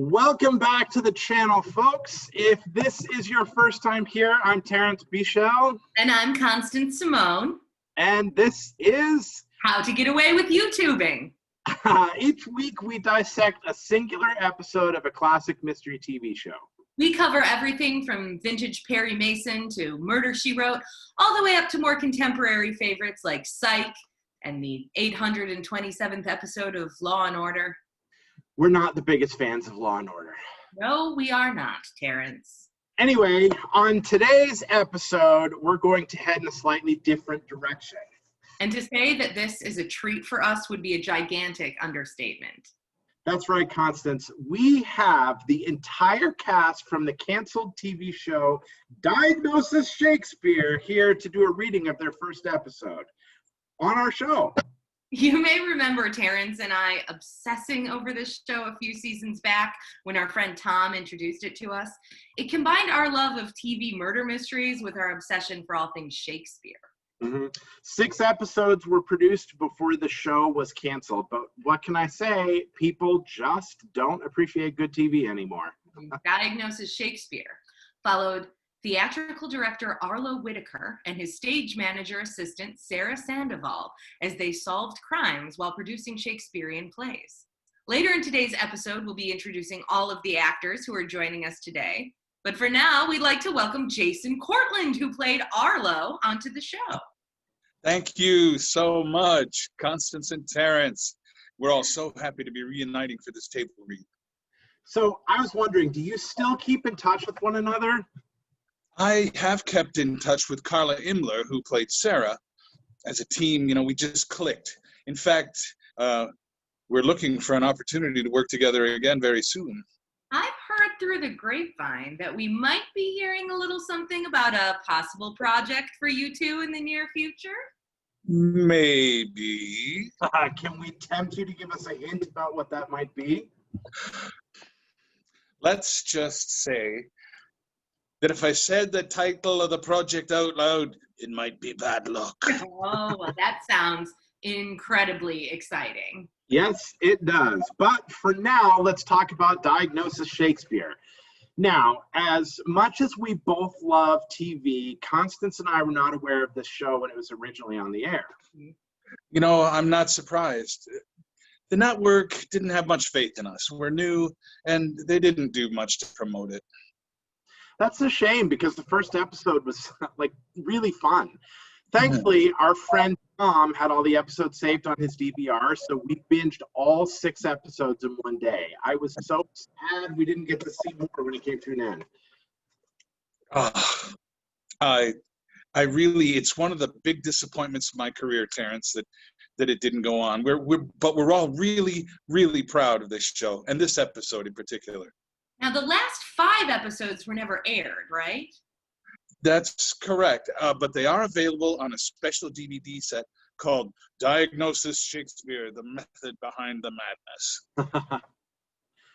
Welcome back to the channel, folks. If this is your first time here, I'm Terrence Bichel. And I'm Constance Simone. And this is How to Get Away with YouTubing. Each week we dissect a singular episode of a classic mystery TV show. We cover everything from vintage Perry Mason to Murder, She Wrote, all the way up to more contemporary favorites like Psych and the 827th episode of Law and Order. We're not the biggest fans of Law and Order. No, we are not, Terrence. Anyway, on today's episode, we're going to head in a slightly different direction. And to say that this is a treat for us would be a gigantic understatement. That's right, Constance. We have the entire cast from the canceled TV show Diagnosis Shakespeare here to do a reading of their first episode on our show. You may remember Terrence and I obsessing over this show a few seasons back when our friend Tom introduced it to us. It combined our love of TV murder mysteries with our obsession for all things Shakespeare. 6 episodes were produced before the show was canceled, but what can I say? People just don't appreciate good TV anymore. Diagnosis Shakespeare followed theatrical director Arlo Whitaker and his stage manager assistant Sarah Sandoval as they solved crimes while producing Shakespearean plays. Later in today's episode, we'll be introducing all of the actors who are joining us today. But for now, we'd like to welcome Jason Cortland, who played Arlo, onto the show. Thank you so much, Constance and Terrence. We're all so happy to be reuniting for this table read. So I was wondering, do you still keep in touch with one another? I have kept in touch with Carla Imler, who played Sarah. As a team, we just clicked. In fact, we're looking for an opportunity to work together again very soon. I've heard through the grapevine that we might be hearing a little something about a possible project for you two in the near future. Maybe. Can we tempt you to give us a hint about what that might be? Let's just say that if I said the title of the project out loud, it might be bad luck. Oh, well, that sounds incredibly exciting. Yes, it does. But for now, let's talk about Diagnosis Shakespeare. Now, as much as we both love TV, Constance and I were not aware of this show when it was originally on the air. I'm not surprised. The network didn't have much faith in us. We're new, and they didn't do much to promote it. That's a shame because the first episode was really fun. Thankfully, our friend Tom had all the episodes saved on his DVR, so we binged all 6 episodes in one day. I was so sad we didn't get to see more when it came to an end. It's one of the big disappointments of my career, Terrence, that it didn't go on. But we're all really, really proud of this show, and this episode in particular. Now, the last 5 episodes were never aired, right? That's correct, but they are available on a special DVD set called Diagnosis Shakespeare, The Method Behind the Madness.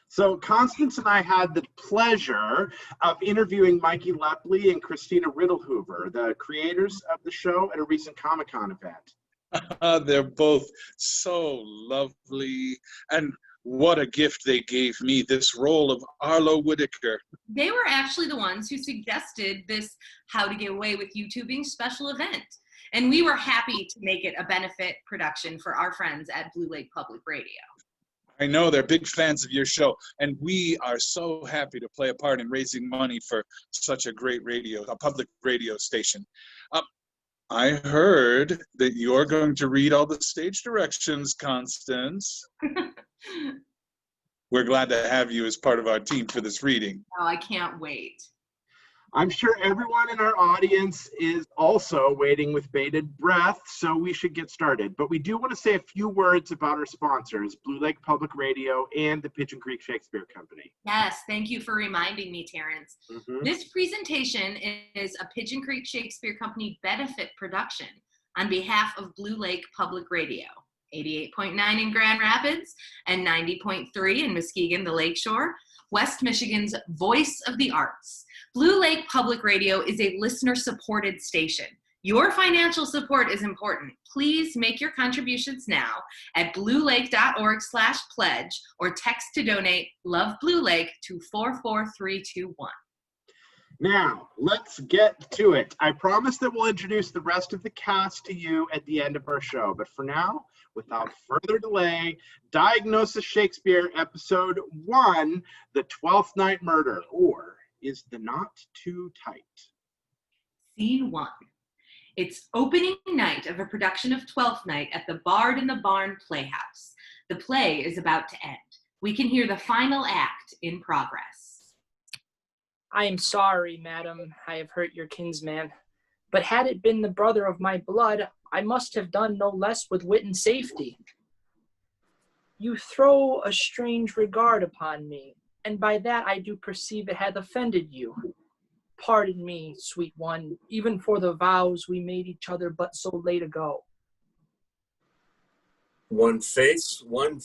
So Constance and I had the pleasure of interviewing Mikey Lepley and Christina Riddlehoover, the creators of the show, at a recent Comic-Con event. They're both so lovely, and what a gift they gave me, this role of Arlo Whitaker. They were actually the ones who suggested this How to Get Away with YouTubing special event. And we were happy to make it a benefit production for our friends at Blue Lake Public Radio. I know they're big fans of your show, and we are so happy to play a part in raising money for such a great a public radio station. I heard that you're going to read all the stage directions, Constance. We're glad to have you as part of our team for this reading. Oh, I can't wait. I'm sure everyone in our audience is also waiting with bated breath, so we should get started. But we do want to say a few words about our sponsors, Blue Lake Public Radio and the Pigeon Creek Shakespeare Company. Yes, thank you for reminding me, Terrence. This presentation is a Pigeon Creek Shakespeare Company benefit production on behalf of Blue Lake Public Radio, 88.9 in Grand Rapids and 90.3 in Muskegon, the Lakeshore, West Michigan's voice of the arts. Blue Lake Public Radio is a listener-supported station. Your financial support is important. Please make your contributions now at bluelake.org/pledge or text to donate Love Blue Lake to 44321. Now, let's get to it. I promise that we'll introduce the rest of the cast to you at the end of our show. But for now, without further delay, Diagnosis Shakespeare, Episode 1, The 12th Night Murder, or Is the Knot Too Tight? Scene 1. It's opening night of a production of Twelfth Night at the Bard in the Barn Playhouse. The play is about to end. We can hear the final act in progress. I am sorry, madam, I have hurt your kinsman. But had it been the brother of my blood, I must have done no less with wit and safety. You throw a strange regard upon me, and by that I do perceive it hath offended you. Pardon me, sweet one, even for the vows we made each other but so late ago. One face, one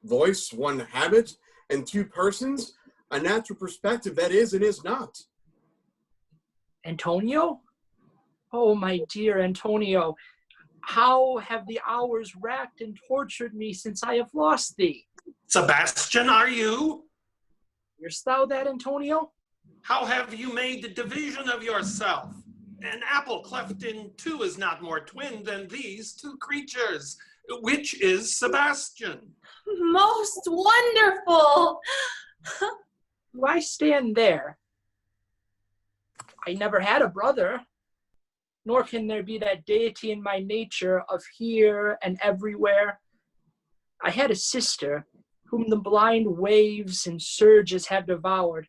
voice, one habit, and two persons, a natural perspective that is and is not. Antonio? Oh, my dear Antonio, how have the hours racked and tortured me since I have lost thee? Sebastian, are you? Hearest thou that, Antonio? How have you made the division of yourself? An apple cleft in two is not more twin than these two creatures. Which is Sebastian? Most wonderful! Do I stand there? I never had a brother, nor can there be that deity in my nature of here and everywhere. I had a sister, whom the blind waves and surges have devoured.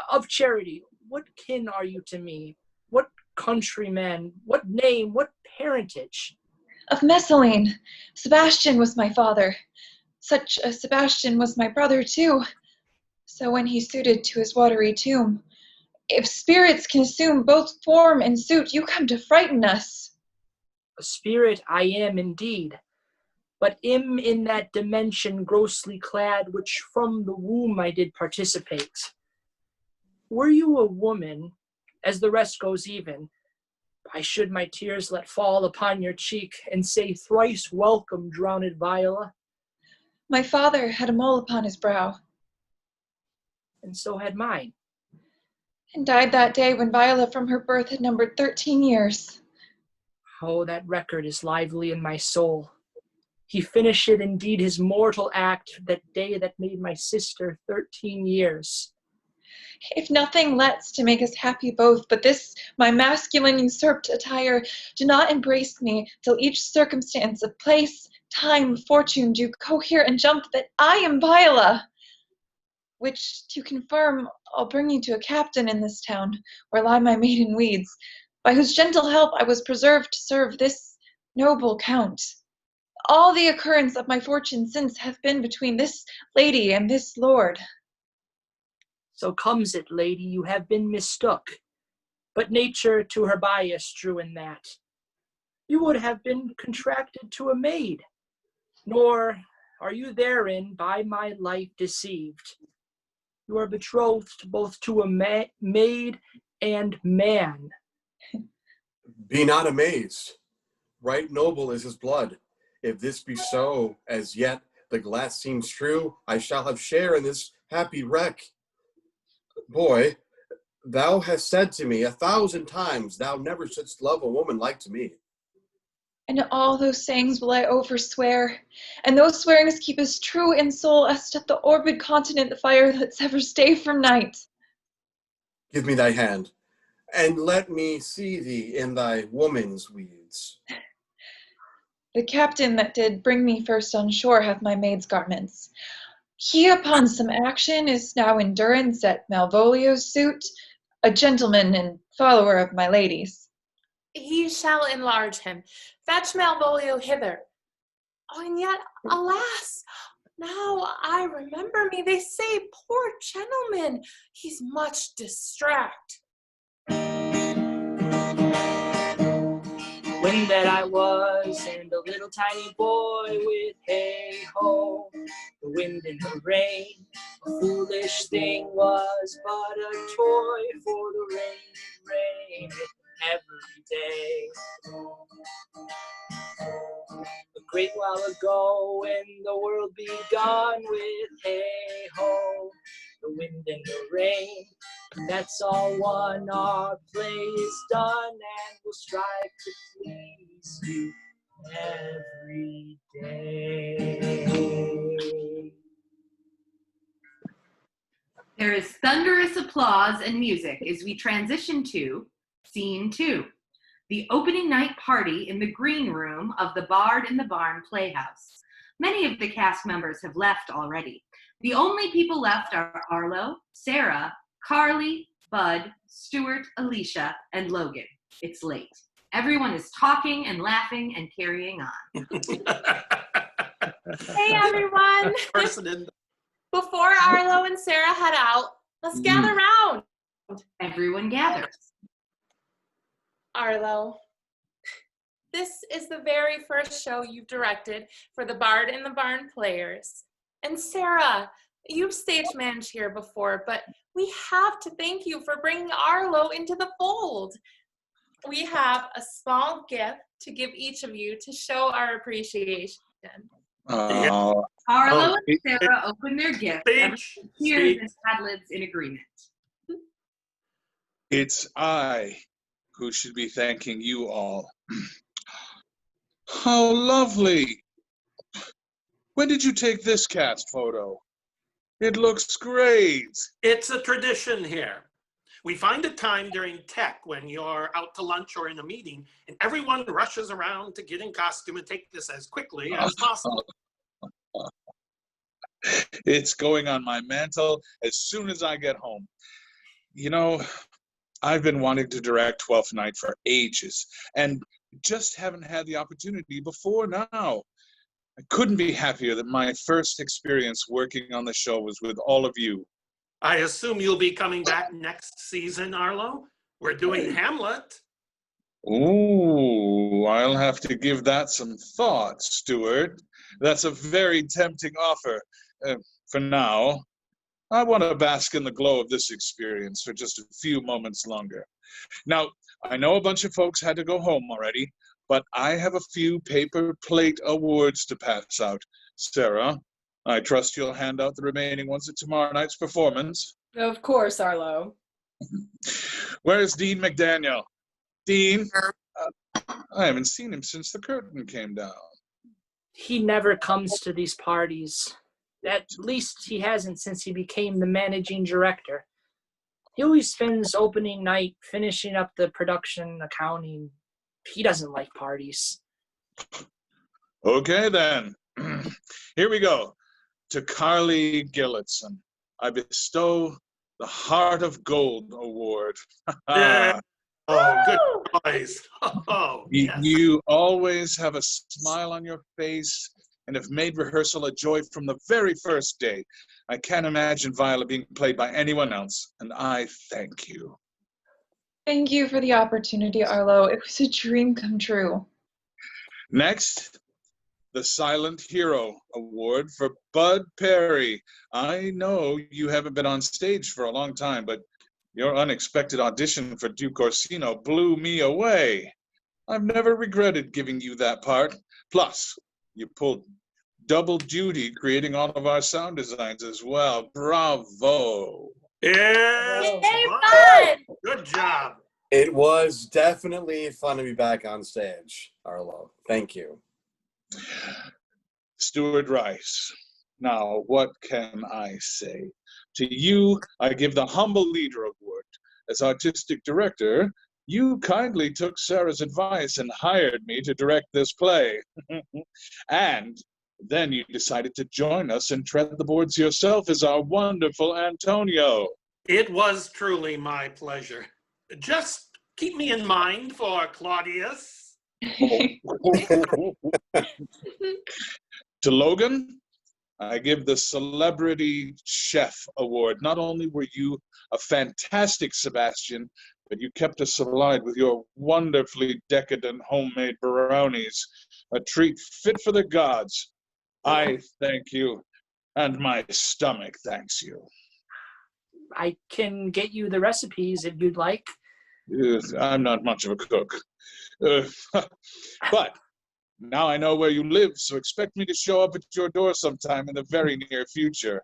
Of charity, what kin are you to me? What countrymen? What name? What parentage? Of Messaline. Sebastian was my father. Such a Sebastian was my brother, too. So when he suited to his watery tomb, if spirits can assume both form and suit, you come to frighten us. A spirit I am indeed, but am in that dimension grossly clad, which from the womb I did participate. Were you a woman, as the rest goes even, I should my tears let fall upon your cheek, and say thrice welcome, drowned Viola. My father had a mole upon his brow. And so had mine. And died that day when Viola from her birth had numbered 13 years. Oh, that record is lively in my soul. He finished indeed his mortal act that day that made my sister 13 years. If nothing lets to make us happy both, but this my masculine usurped attire, do not embrace me till each circumstance of place, time, fortune do cohere and jump that I am Viola. Which to confirm, I'll bring you to a captain in this town, where lie my maiden weeds, by whose gentle help I was preserved to serve this noble count. All the occurrence of my fortune since hath been between this lady and this lord. So comes it, lady, you have been mistook, but nature to her bias drew in that. You would have been contracted to a maid, nor are you therein by my life deceived. You are betrothed both to a maid and man. Be not amazed. Right noble is his blood. If this be so, as yet the glass seems true, I shall have share in this happy wreck. Boy, thou hast said to me 1,000 times, thou never shouldst love a woman like to me. And all those sayings will I overswear, and those swearings keep as true in soul as doth the orbed continent the fire that severs day from night. Give me thy hand, and let me see thee in thy woman's weeds. The captain that did bring me first on shore hath my maid's garments. He upon some action is now in durance at Malvolio's suit, a gentleman and follower of my lady's. He shall enlarge him. Fetch Malvolio hither. Oh, and yet, alas, now I remember me, they say, poor gentleman, he's much distract. When that I was and a little tiny boy with hey-ho, the wind and the rain, a foolish thing was but a toy for the rain. every day. A great while ago, when the world begun with hey-ho, the wind and the rain, that's all one. Our play is done, and we'll strive to please you every day. There is thunderous applause and music as we transition to Scene 2, the opening night party in the green room of the Bard in the Barn Playhouse. Many of the cast members have left already. The only people left are Arlo, Sarah, Carly, Bud, Stuart, Alicia, and Logan. It's late. Everyone is talking and laughing and carrying on. Hey, everyone. Before Arlo and Sarah head out, let's gather round. Everyone gathers. Arlo, this is the very first show you've directed for the Bard in the Barn Players. And Sarah, you've stage managed here before, but we have to thank you for bringing Arlo into the fold. We have a small gift to give each of you to show our appreciation. Oh, Arlo and Sarah open their gift. Cheers and ad-libs in agreement. it's I who should be thanking you all. How lovely! When did you take this cast photo? It looks great. It's a tradition here. We find a time during tech when you're out to lunch or in a meeting, and everyone rushes around to get in costume and take this as quickly as possible. It's going on my mantle as soon as I get home. You know, I've been wanting to direct Twelfth Night for ages, and just haven't had the opportunity before now. I couldn't be happier that my first experience working on the show was with all of you. I assume you'll be coming back next season, Arlo? We're doing Hamlet. Ooh, I'll have to give that some thought, Stuart. That's a very tempting offer. For now, I want to bask in the glow of this experience for just a few moments longer. Now, I know a bunch of folks had to go home already, but I have a few paper plate awards to pass out. Sarah, I trust you'll hand out the remaining ones at tomorrow night's performance. Of course, Arlo. Where's Dean McDaniel? Dean? I haven't seen him since the curtain came down. He never comes to these parties. At least he hasn't since he became the managing director. He always spends opening night finishing up the production accounting. He doesn't like parties. Okay, then. Here we go. To Carly Gillitson, I bestow the Heart of Gold Award. Yeah. Oh, good choice. Oh, yes. You always have a smile on your face and have made rehearsal a joy from the very first day. I can't imagine Viola being played by anyone else, and I thank you. Thank you for the opportunity, Arlo. It was a dream come true. Next, the Silent Hero Award for Bud Perry. I know you haven't been on stage for a long time, but your unexpected audition for Duke Orsino blew me away. I've never regretted giving you that part. Plus, you pulled double duty creating all of our sound designs as well. Bravo. Yeah. Hey, Bud! Good job. It was definitely fun to be back on stage, Arlo. Thank you. Stuart Rice. Now, what can I say? To you, I give the Humble Leader Award. As artistic director, you kindly took Sarah's advice and hired me to direct this play. And then you decided to join us and tread the boards yourself as our wonderful Antonio. It was truly my pleasure. Just keep me in mind for Claudius. To Logan, I give the Celebrity Chef Award. Not only were you a fantastic Sebastian, but you kept us alive with your wonderfully decadent homemade brownies, a treat fit for the gods. I thank you, and my stomach thanks you. I can get you the recipes if you'd like. I'm not much of a cook. But now I know where you live, so expect me to show up at your door sometime in the very near future.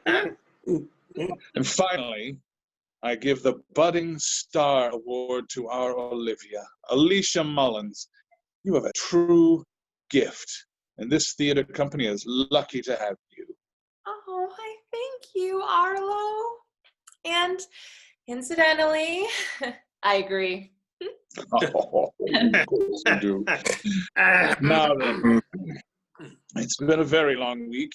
And finally, I give the Budding Star Award to our Olivia, Alicia Mullins. You have a true gift, and this theater company is lucky to have you. Oh, I thank you, Arlo. And incidentally, I agree. Of course you do. Now then, it's been a very long week,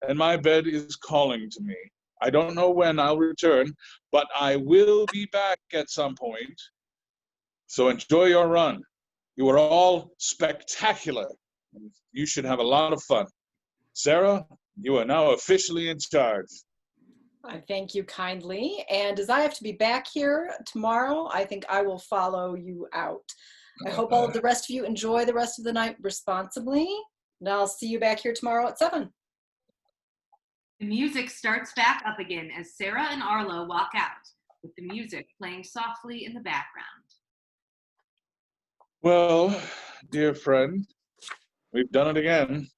and my bed is calling to me. I don't know when I'll return, but I will be back at some point. So enjoy your run. You are all spectacular, and you should have a lot of fun. Sarah, you are now officially in charge. I thank you kindly. And as I have to be back here tomorrow, I think I will follow you out. I hope all of the rest of you enjoy the rest of the night responsibly. And I'll see you back here tomorrow at 7. The music starts back up again as Sarah and Arlo walk out, with the music playing softly in the background. Well, dear friend, we've done it again.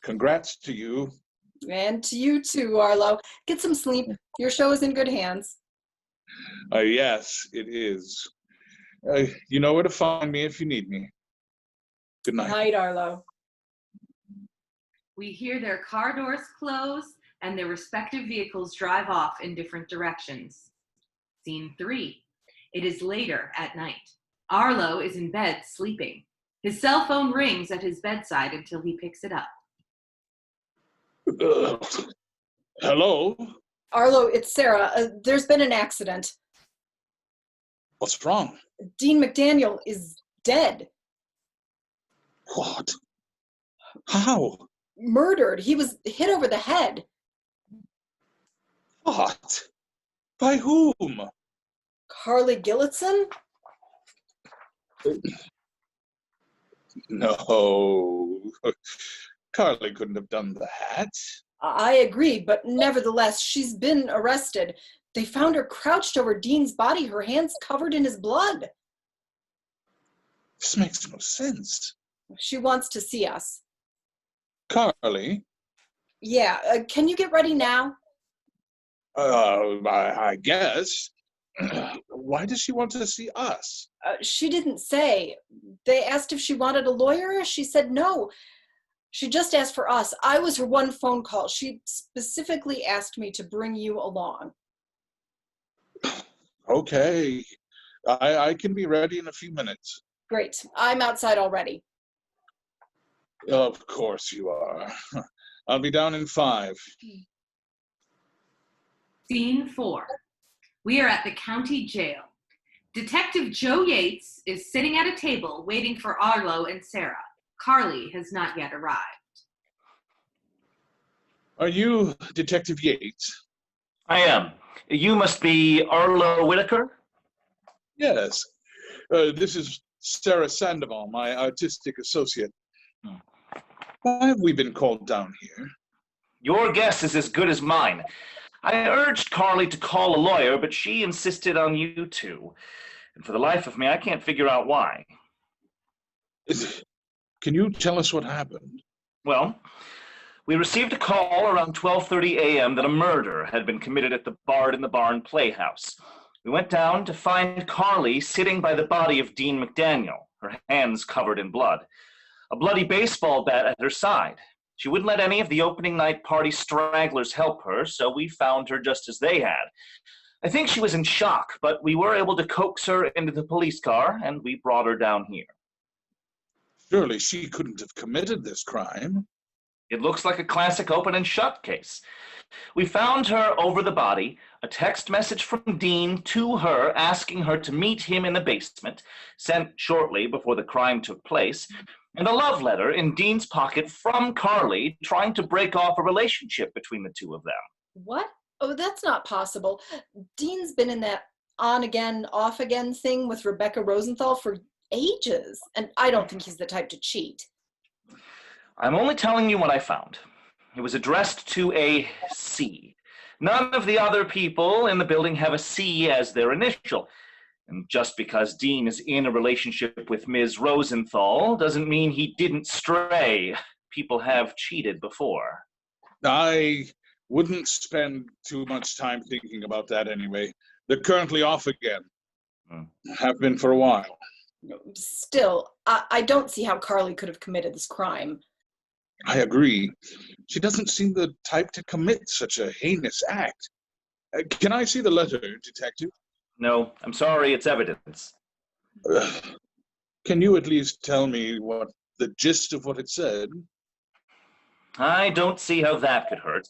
Congrats to you. And to you too, Arlo. Get some sleep. Your show is in good hands. Yes, it is. You know where to find me if you need me. Good night. Night, Arlo. We hear their car doors close and their respective vehicles drive off in different directions. Scene 3. It is later at night. Arlo is in bed sleeping. His cell phone rings at his bedside until he picks it up. Hello? Arlo, it's Sarah. There's been an accident. What's wrong? Dean McDaniel is dead. What? How? Murdered. He was hit over the head. What? By whom? Carly Gillitson? No. Carly couldn't have done that. I agree, but nevertheless, she's been arrested. They found her crouched over Dean's body, her hands covered in his blood. This makes no sense. She wants to see us. Carly? Yeah, can you get ready now? I guess. Why does she want to see us? She didn't say. They asked if she wanted a lawyer. She said no. She just asked for us. I was her one phone call. She specifically asked me to bring you along. Okay. I can be ready in a few minutes. Great. I'm outside already. Of course you are. I'll be down in 5. Scene 4. We are at the county jail. Detective Joe Yates is sitting at a table waiting for Arlo and Sarah. Carly has not yet arrived. Are you Detective Yates? I am. You must be Arlo Whitaker? Yes. This is Sarah Sandoval, my artistic associate. Why have we been called down here? Your guess is as good as mine. I urged Carly to call a lawyer, but she insisted on you two. And for the life of me, I can't figure out why. Can you tell us what happened? Well, we received a call around 12:30 a.m. that a murder had been committed at the Bard in the Barn Playhouse. We went down to find Carly sitting by the body of Dean McDaniel, her hands covered in blood, a bloody baseball bat at her side. She wouldn't let any of the opening night party stragglers help her, so we found her just as they had. I think she was in shock, but we were able to coax her into the police car, and we brought her down here. Surely she couldn't have committed this crime. It looks like a classic open and shut case. We found her over the body, a text message from Dean to her asking her to meet him in the basement, sent shortly before the crime took place, and a love letter in Dean's pocket from Carly trying to break off a relationship between the two of them. What? Oh, that's not possible. Dean's been in that on-again, off-again thing with Rebecca Rosenthal for ages, and I don't think he's the type to cheat. I'm only telling you what I found. It was addressed to a C. None of the other people in the building have a C as their initial. And just because Dean is in a relationship with Ms. Rosenthal doesn't mean he didn't stray. People have cheated before. I wouldn't spend too much time thinking about that anyway. They're currently off again. Have been for a while. Still, I don't see how Carly could have committed this crime. I agree. She doesn't seem the type to commit such a heinous act. Can I see the letter, Detective? No, I'm sorry, it's evidence. Can you at least tell me what the gist of what it said? I don't see how that could hurt.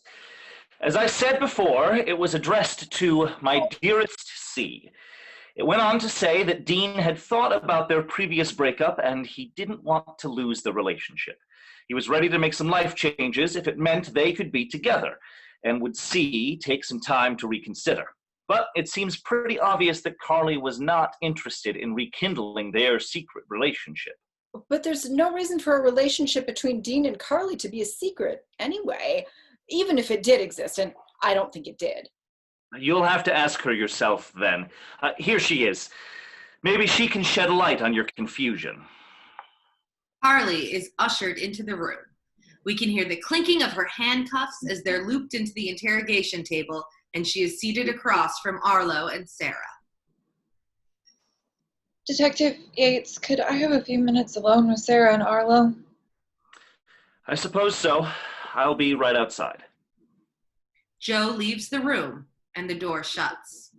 As I said before, it was addressed to my dearest C. It went on to say that Dean had thought about their previous breakup and he didn't want to lose the relationship. He was ready to make some life changes if it meant they could be together, and would C take some time to reconsider. But it seems pretty obvious that Carly was not interested in rekindling their secret relationship. But there's no reason for a relationship between Dean and Carly to be a secret anyway, even if it did exist, and I don't think it did. You'll have to ask her yourself then. Here she is. Maybe she can shed light on your confusion. Carly is ushered into the room. We can hear the clinking of her handcuffs as they're looped into the interrogation table, and she is seated across from Arlo and Sarah. Detective Yates, could I have a few minutes alone with Sarah and Arlo? I suppose so. I'll be right outside. Joe leaves the room, and the door shuts.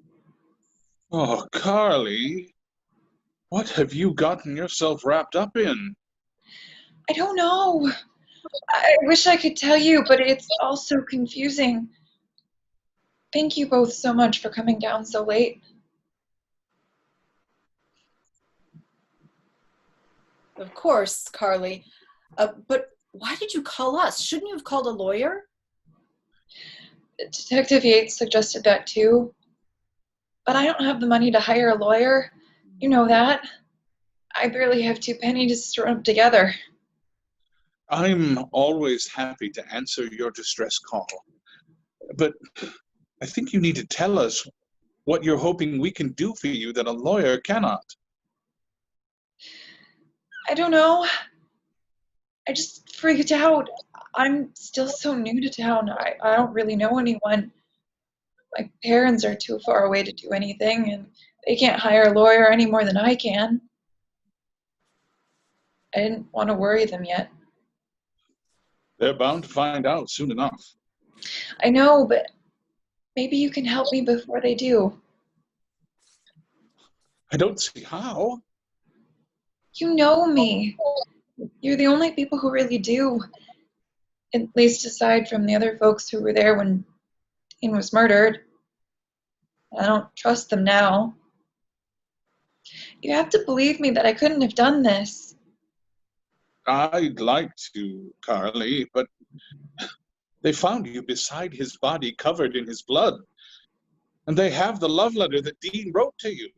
Oh, Carly, what have you gotten yourself wrapped up in? I don't know. I wish I could tell you, but it's all so confusing. Thank you both so much for coming down so late. Of course, Carly. But why did you call us? Shouldn't you have called a lawyer? Detective Yates suggested that too. But I don't have the money to hire a lawyer. You know that. I barely have 2 pennies to rub together. I'm always happy to answer your distress call. But I think you need to tell us what you're hoping we can do for you that a lawyer cannot. I don't know. I just freaked out. I'm still so new to town. I don't really know anyone. My parents are too far away to do anything, and they can't hire a lawyer any more than I can. I didn't want to worry them yet. They're bound to find out soon enough. I know, but maybe you can help me before they do. I don't see how. You know me. You're the only people who really do. At least aside from the other folks who were there when Dean was murdered. I don't trust them now. You have to believe me that I couldn't have done this. I'd like to, Carly, but they found you beside his body, covered in his blood. And they have the love letter that Dean wrote to you.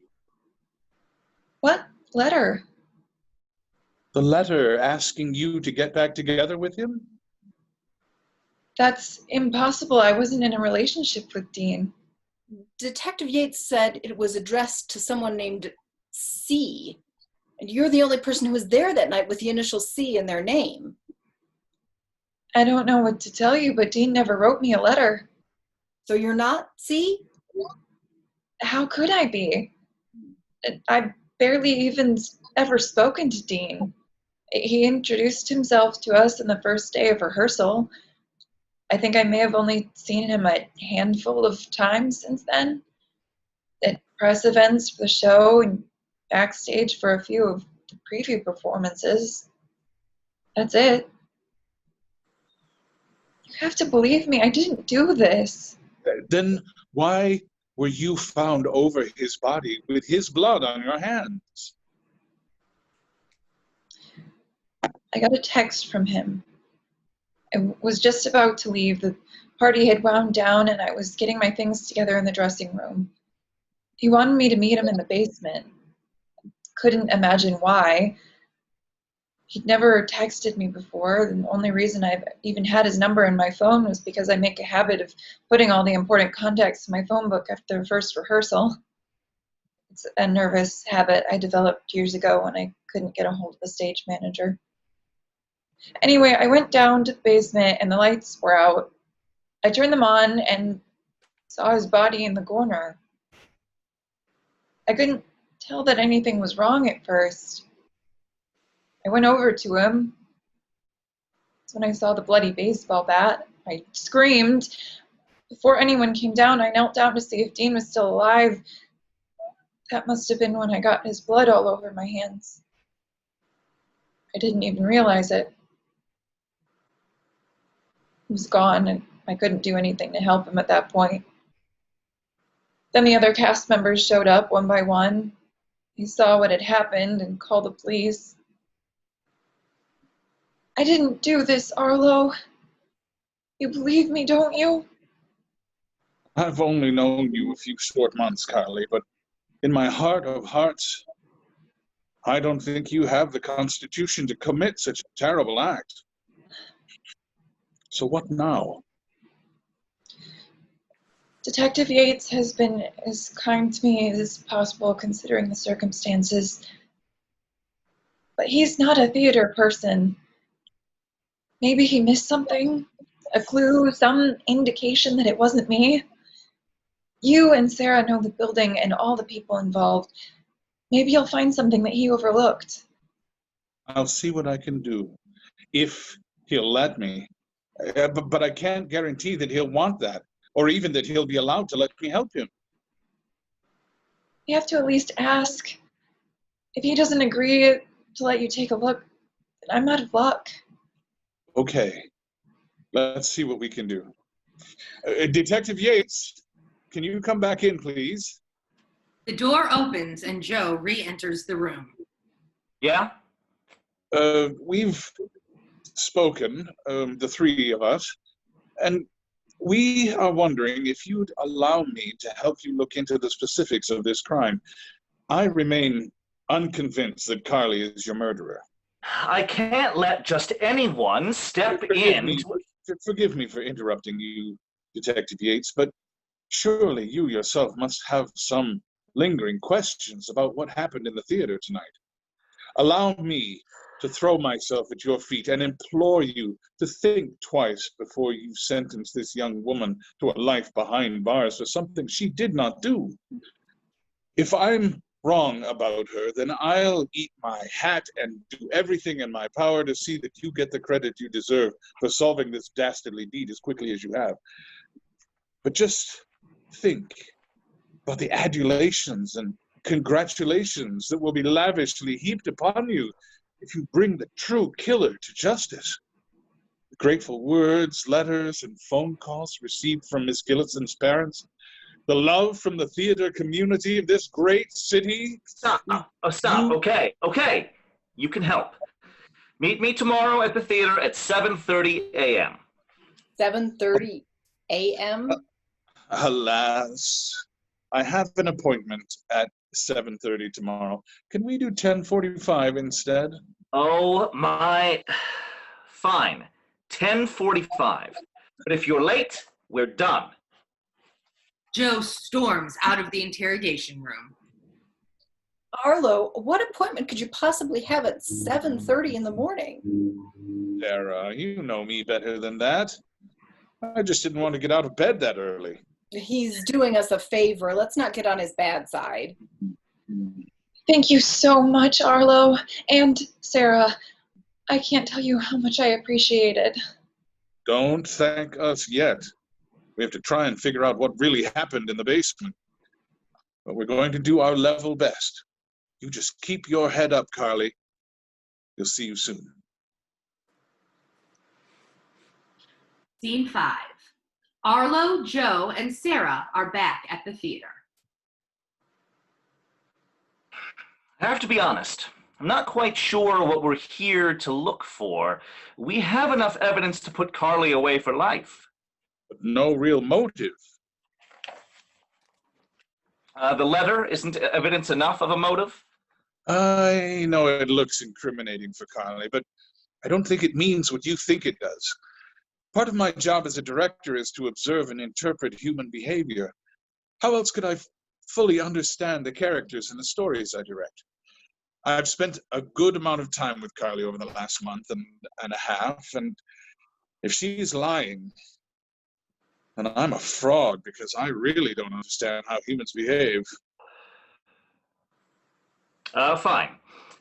What letter? The letter asking you to get back together with him? That's impossible. I wasn't in a relationship with Dean. Detective Yates said it was addressed to someone named C. And you're the only person who was there that night with the initial C in their name. I don't know what to tell you, but Dean never wrote me a letter. So you're not C? How could I be? I've barely even ever spoken to Dean. He introduced himself to us on the first day of rehearsal. I think I may have only seen him a handful of times since then. At press events for the show and backstage for a few of the preview performances. That's it. You have to believe me, I didn't do this. Then why were you found over his body with his blood on your hands? I got a text from him. I was just about to leave. The party had wound down and I was getting my things together in the dressing room. He wanted me to meet him in the basement. Couldn't imagine why. He'd never texted me before. The only reason I've even had his number in my phone was because I make a habit of putting all the important contacts in my phone book after the first rehearsal. It's a nervous habit I developed years ago when I couldn't get a hold of the stage manager. Anyway, I went down to the basement and the lights were out. I turned them on and saw his body in the corner. I couldn't tell that anything was wrong at first. I went over to him. That's when I saw the bloody baseball bat. I screamed. Before anyone came down, I knelt down to see if Dean was still alive. That must have been when I got his blood all over my hands. I didn't even realize it. He was gone, and I couldn't do anything to help him at that point. Then the other cast members showed up one by one. They saw what had happened and called the police. I didn't do this, Arlo. You believe me, don't you? I've only known you a few short months, Carly, but in my heart of hearts, I don't think you have the constitution to commit such a terrible act. So what now? Detective Yates has been as kind to me as possible considering the circumstances. But he's not a theater person. Maybe he missed something, a clue, some indication that it wasn't me. You and Sarah know the building and all the people involved. Maybe you'll find something that he overlooked. I'll see what I can do, if he'll let me. But I can't guarantee that he'll want that, or even that he'll be allowed to let me help him. You have to at least ask. If he doesn't agree to let you take a look, then I'm out of luck. Okay, let's see what we can do. Detective Yates, can you come back in, please? The door opens and Joe re-enters the room. Yeah? We've spoken, the three of us, and we are wondering if you'd allow me to help you look into the specifics of this crime. I remain unconvinced that Carly is your murderer. I can't let just anyone step in. Forgive me for interrupting you, Detective Yates, but surely you yourself must have some lingering questions about what happened in the theater tonight. Allow me to throw myself at your feet and implore you to think twice before you sentence this young woman to a life behind bars for something she did not do. If I'm wrong about her, then I'll eat my hat and do everything in my power to see that you get the credit you deserve for solving this dastardly deed as quickly as you have. But just think about the adulations and congratulations that will be lavishly heaped upon you if you bring the true killer to justice. The grateful words, letters, and phone calls received from Miss Gillison's parents, the love from the theater community of this great city. Stop. Okay. You can help. Meet me tomorrow at the theater at 7:30 a.m. 7:30 a.m.? Alas, I have an appointment at 7:30 tomorrow. Can we do 10:45 instead? Oh my. Fine. 10:45. But if you're late, we're done. Joe storms out of the interrogation room. Arlo, what appointment could you possibly have at 7:30 in the morning? Sarah, you know me better than that. I just didn't want to get out of bed that early. He's doing us a favor. Let's not get on his bad side. Thank you so much, Arlo and Sarah. I can't tell you how much I appreciate it. Don't thank us yet. We have to try and figure out what really happened in the basement. But we're going to do our level best. You just keep your head up, Carly. We'll see you soon. Scene 5. Arlo, Joe, and Sarah are back at the theater. I have to be honest. I'm not quite sure what we're here to look for. We have enough evidence to put Carly away for life. But no real motive. The letter isn't evidence enough of a motive? I know it looks incriminating for Carly, but I don't think it means what you think it does. Part of my job as a director is to observe and interpret human behavior. How else could I fully understand the characters in the stories I direct? I've spent a good amount of time with Carly over the last month and a half, and if she's lying, then I'm a fraud because I really don't understand how humans behave. Fine.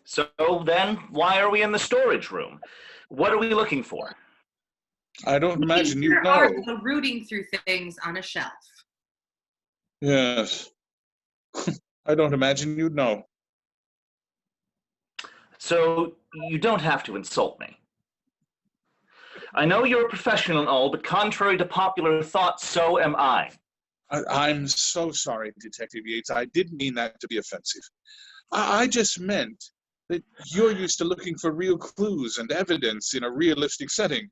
So then, why are we in the storage room? What are we looking for? I don't imagine you There know. are the rooting through things on a shelf. Yes. I don't imagine you'd know. So you don't have to insult me. I know you're a professional and all, but contrary to popular thought, so am I. I'm so sorry, Detective Yates. I didn't mean that to be offensive. I just meant that you're used to looking for real clues and evidence in a realistic setting.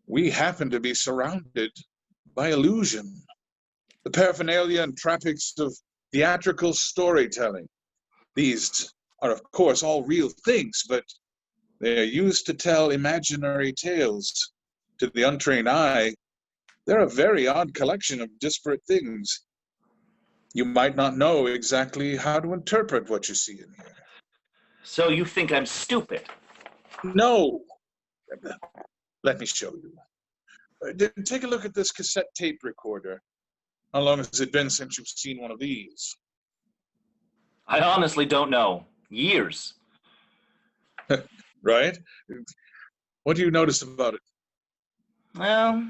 We happen to be surrounded by illusion, the paraphernalia and trappings of theatrical storytelling. These are, of course, all real things, but they are used to tell imaginary tales. To the untrained eye, they're a very odd collection of disparate things. You might not know exactly how to interpret what you see in here. So you think I'm stupid? No! Let me show you. Take a look at this cassette tape recorder. How long has it been since you've seen one of these? I honestly don't know. Years. Right? What do you notice about it? Well,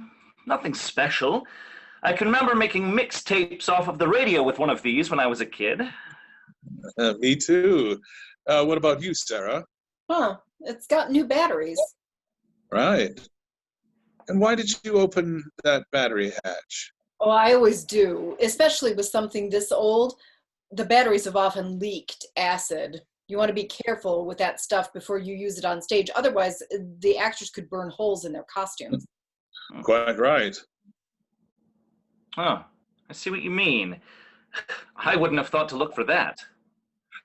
nothing special. I can remember making mixtapes off of the radio with one of these when I was a kid. Me too. What about you, Sarah? Huh, it's got new batteries. Right. And why did you open that battery hatch? Oh, I always do, especially with something this old. The batteries have often leaked acid. You want to be careful with that stuff before you use it on stage. Otherwise, the actors could burn holes in their costumes. Quite right. Oh, I see what you mean. I wouldn't have thought to look for that.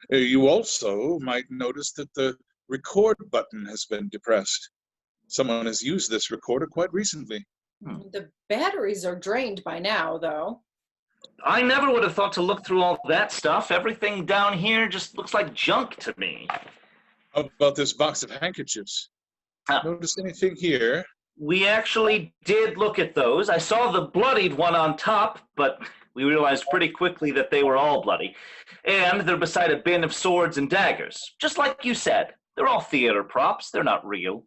You also might notice that the record button has been depressed. Someone has used this recorder quite recently. The batteries are drained by now, though. I never would have thought to look through all that stuff. Everything down here just looks like junk to me. How about this box of handkerchiefs? Notice anything here? We actually did look at those. I saw the bloodied one on top, but we realized pretty quickly that they were all bloody. And they're beside a bin of swords and daggers. Just like you said, they're all theater props. They're not real.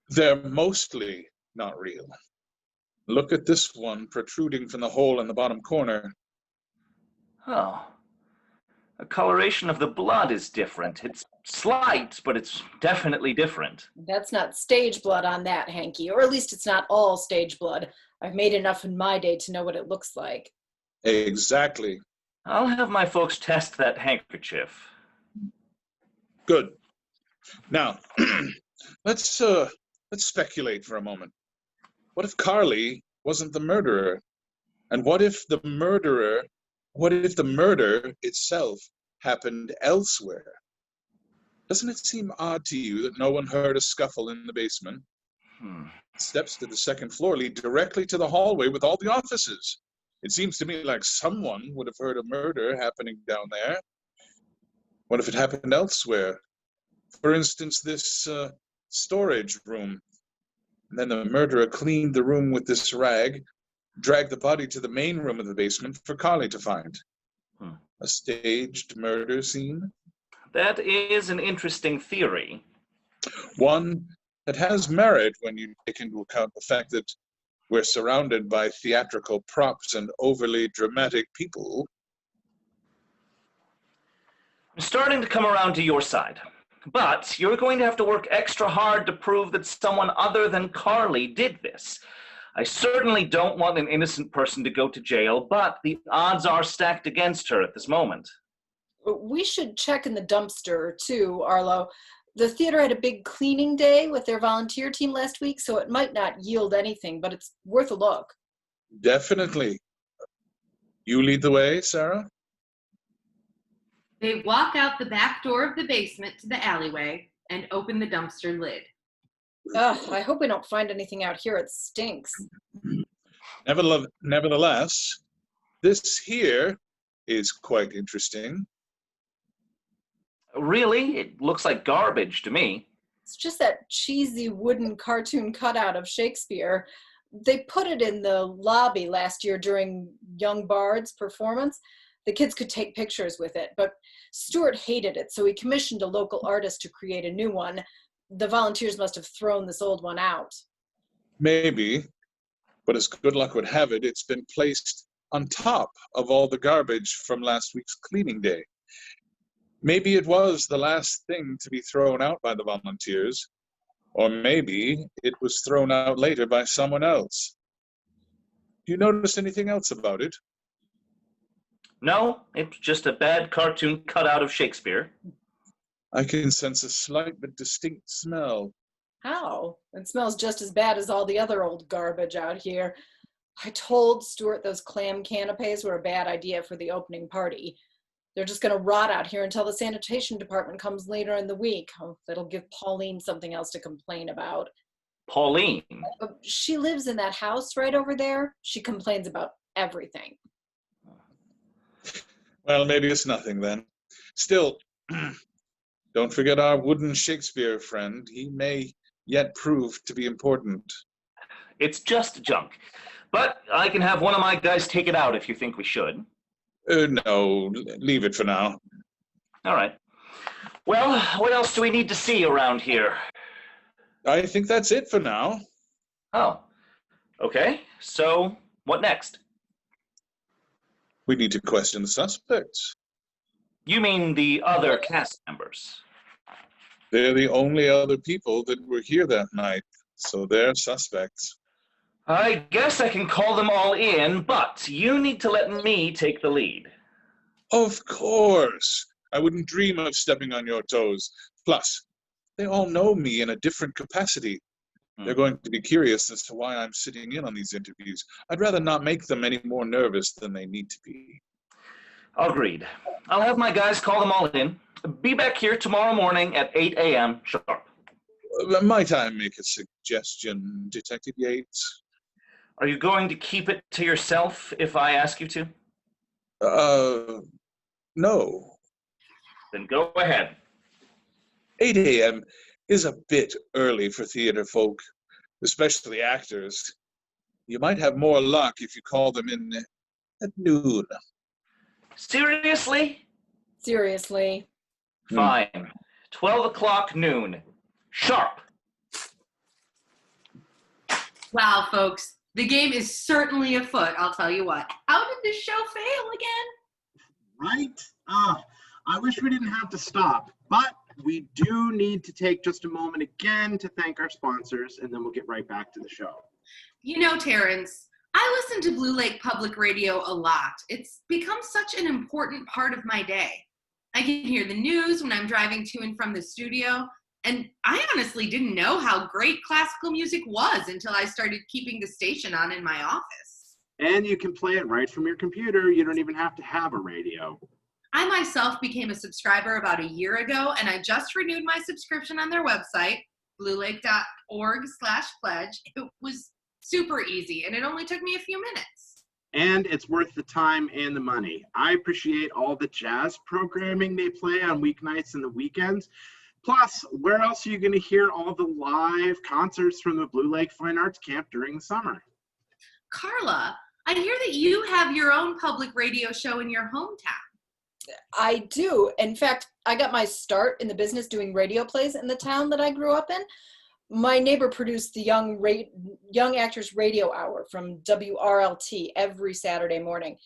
They're mostly not real. Look at this one protruding from the hole in the bottom corner. Oh. The coloration of the blood is different. It's slight, but it's definitely different. That's not stage blood on that, Hanky, or at least it's not all stage blood. I've made enough in my day to know what it looks like. Exactly. I'll have my folks test that handkerchief. Good. Now, let's speculate for a moment. What if Carly wasn't the murderer? And what if the murder itself happened elsewhere? Doesn't it seem odd to you that no one heard a scuffle in the basement? Steps to the second floor lead directly to the hallway with all the offices. It seems to me like someone would have heard a murder happening down there. What if it happened elsewhere? For instance, this storage room. And then the murderer cleaned the room with this rag, dragged the body to the main room of the basement for Carly to find. A staged murder scene? That is an interesting theory. One that has merit when you take into account the fact that we're surrounded by theatrical props and overly dramatic people. I'm starting to come around to your side. But you're going to have to work extra hard to prove that someone other than Carly did this. I certainly don't want an innocent person to go to jail, but the odds are stacked against her at this moment. We should check in the dumpster, too, Arlo. The theater had a big cleaning day with their volunteer team last week, so it might not yield anything, but it's worth a look. Definitely. You lead the way, Sarah? They walk out the back door of the basement to the alleyway and open the dumpster lid. Ugh, I hope we don't find anything out here. It stinks. Nevertheless, this here is quite interesting. Really? It looks like garbage to me. It's just that cheesy wooden cartoon cutout of Shakespeare. They put it in the lobby last year during Young Bard's performance. The kids could take pictures with it, but Stuart hated it, so he commissioned a local artist to create a new one. The volunteers must have thrown this old one out. Maybe, but as good luck would have it, it's been placed on top of all the garbage from last week's cleaning day. Maybe it was the last thing to be thrown out by the volunteers, or maybe it was thrown out later by someone else. Do you notice anything else about it? No, it's just a bad cartoon cutout of Shakespeare. I can sense a slight but distinct smell. How? It smells just as bad as all the other old garbage out here. I told Stuart those clam canapes were a bad idea for the opening party. They're just going to rot out here until the sanitation department comes later in the week. Oh, that'll give Pauline something else to complain about. Pauline? She lives in that house right over there. She complains about everything. Well, maybe it's nothing then. Still, don't forget our wooden Shakespeare friend. He may yet prove to be important. It's just junk. But I can have one of my guys take it out if you think we should. No, leave it for now. All right. Well, what else do we need to see around here? I think that's it for now. Oh, okay. So, what next? We need to question the suspects. You mean the other cast members? They're the only other people that were here that night, so they're suspects. I guess I can call them all in, but you need to let me take the lead. Of course. I wouldn't dream of stepping on your toes. Plus, they all know me in a different capacity. They're going to be curious as to why I'm sitting in on these interviews. I'd rather not make them any more nervous than they need to be. Agreed. I'll have my guys call them all in. Be back here tomorrow morning at 8 a.m. sharp. Might I make a suggestion, Detective Yates? Are you going to keep it to yourself if I ask you to? No. Then go ahead. 8 a.m. is a bit early for theater folk, especially actors. You might have more luck if you call them in at noon. Seriously? Seriously. Fine. 12 o'clock noon. Sharp. Wow, folks. The game is certainly afoot, I'll tell you what. How did this show fail again? Right? I wish we didn't have to stop, but we do need to take just a moment again to thank our sponsors, and then we'll get right back to the show. You know, Terrence, I listen to Blue Lake Public Radio a lot. It's become such an important part of my day. I can hear the news when I'm driving to and from the studio, and I honestly didn't know how great classical music was until I started keeping the station on in my office. And you can play it right from your computer. You don't even have to have a radio. I myself became a subscriber about a year ago, and I just renewed my subscription on their website, bluelake.org/pledge. It was super easy, and it only took me a few minutes. And it's worth the time and the money. I appreciate all the jazz programming they play on weeknights and the weekends. Plus, where else are you going to hear all the live concerts from the Blue Lake Fine Arts Camp during the summer? Carla, I hear that you have your own public radio show in your hometown. I do. In fact, I got my start in the business doing radio plays in the town that I grew up in. My neighbor produced the Young Actors Radio Hour from WRLT every Saturday morning.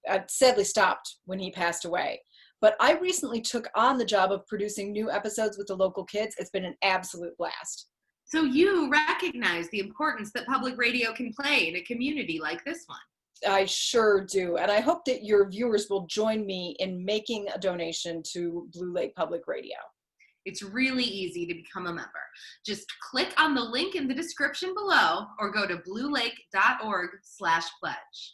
I sadly stopped when he passed away. But I recently took on the job of producing new episodes with the local kids. It's been an absolute blast. So you recognize the importance that public radio can play in a community like this one. I sure do. And I hope that your viewers will join me in making a donation to Blue Lake Public Radio. It's really easy to become a member. Just click on the link in the description below or go to bluelake.org/pledge.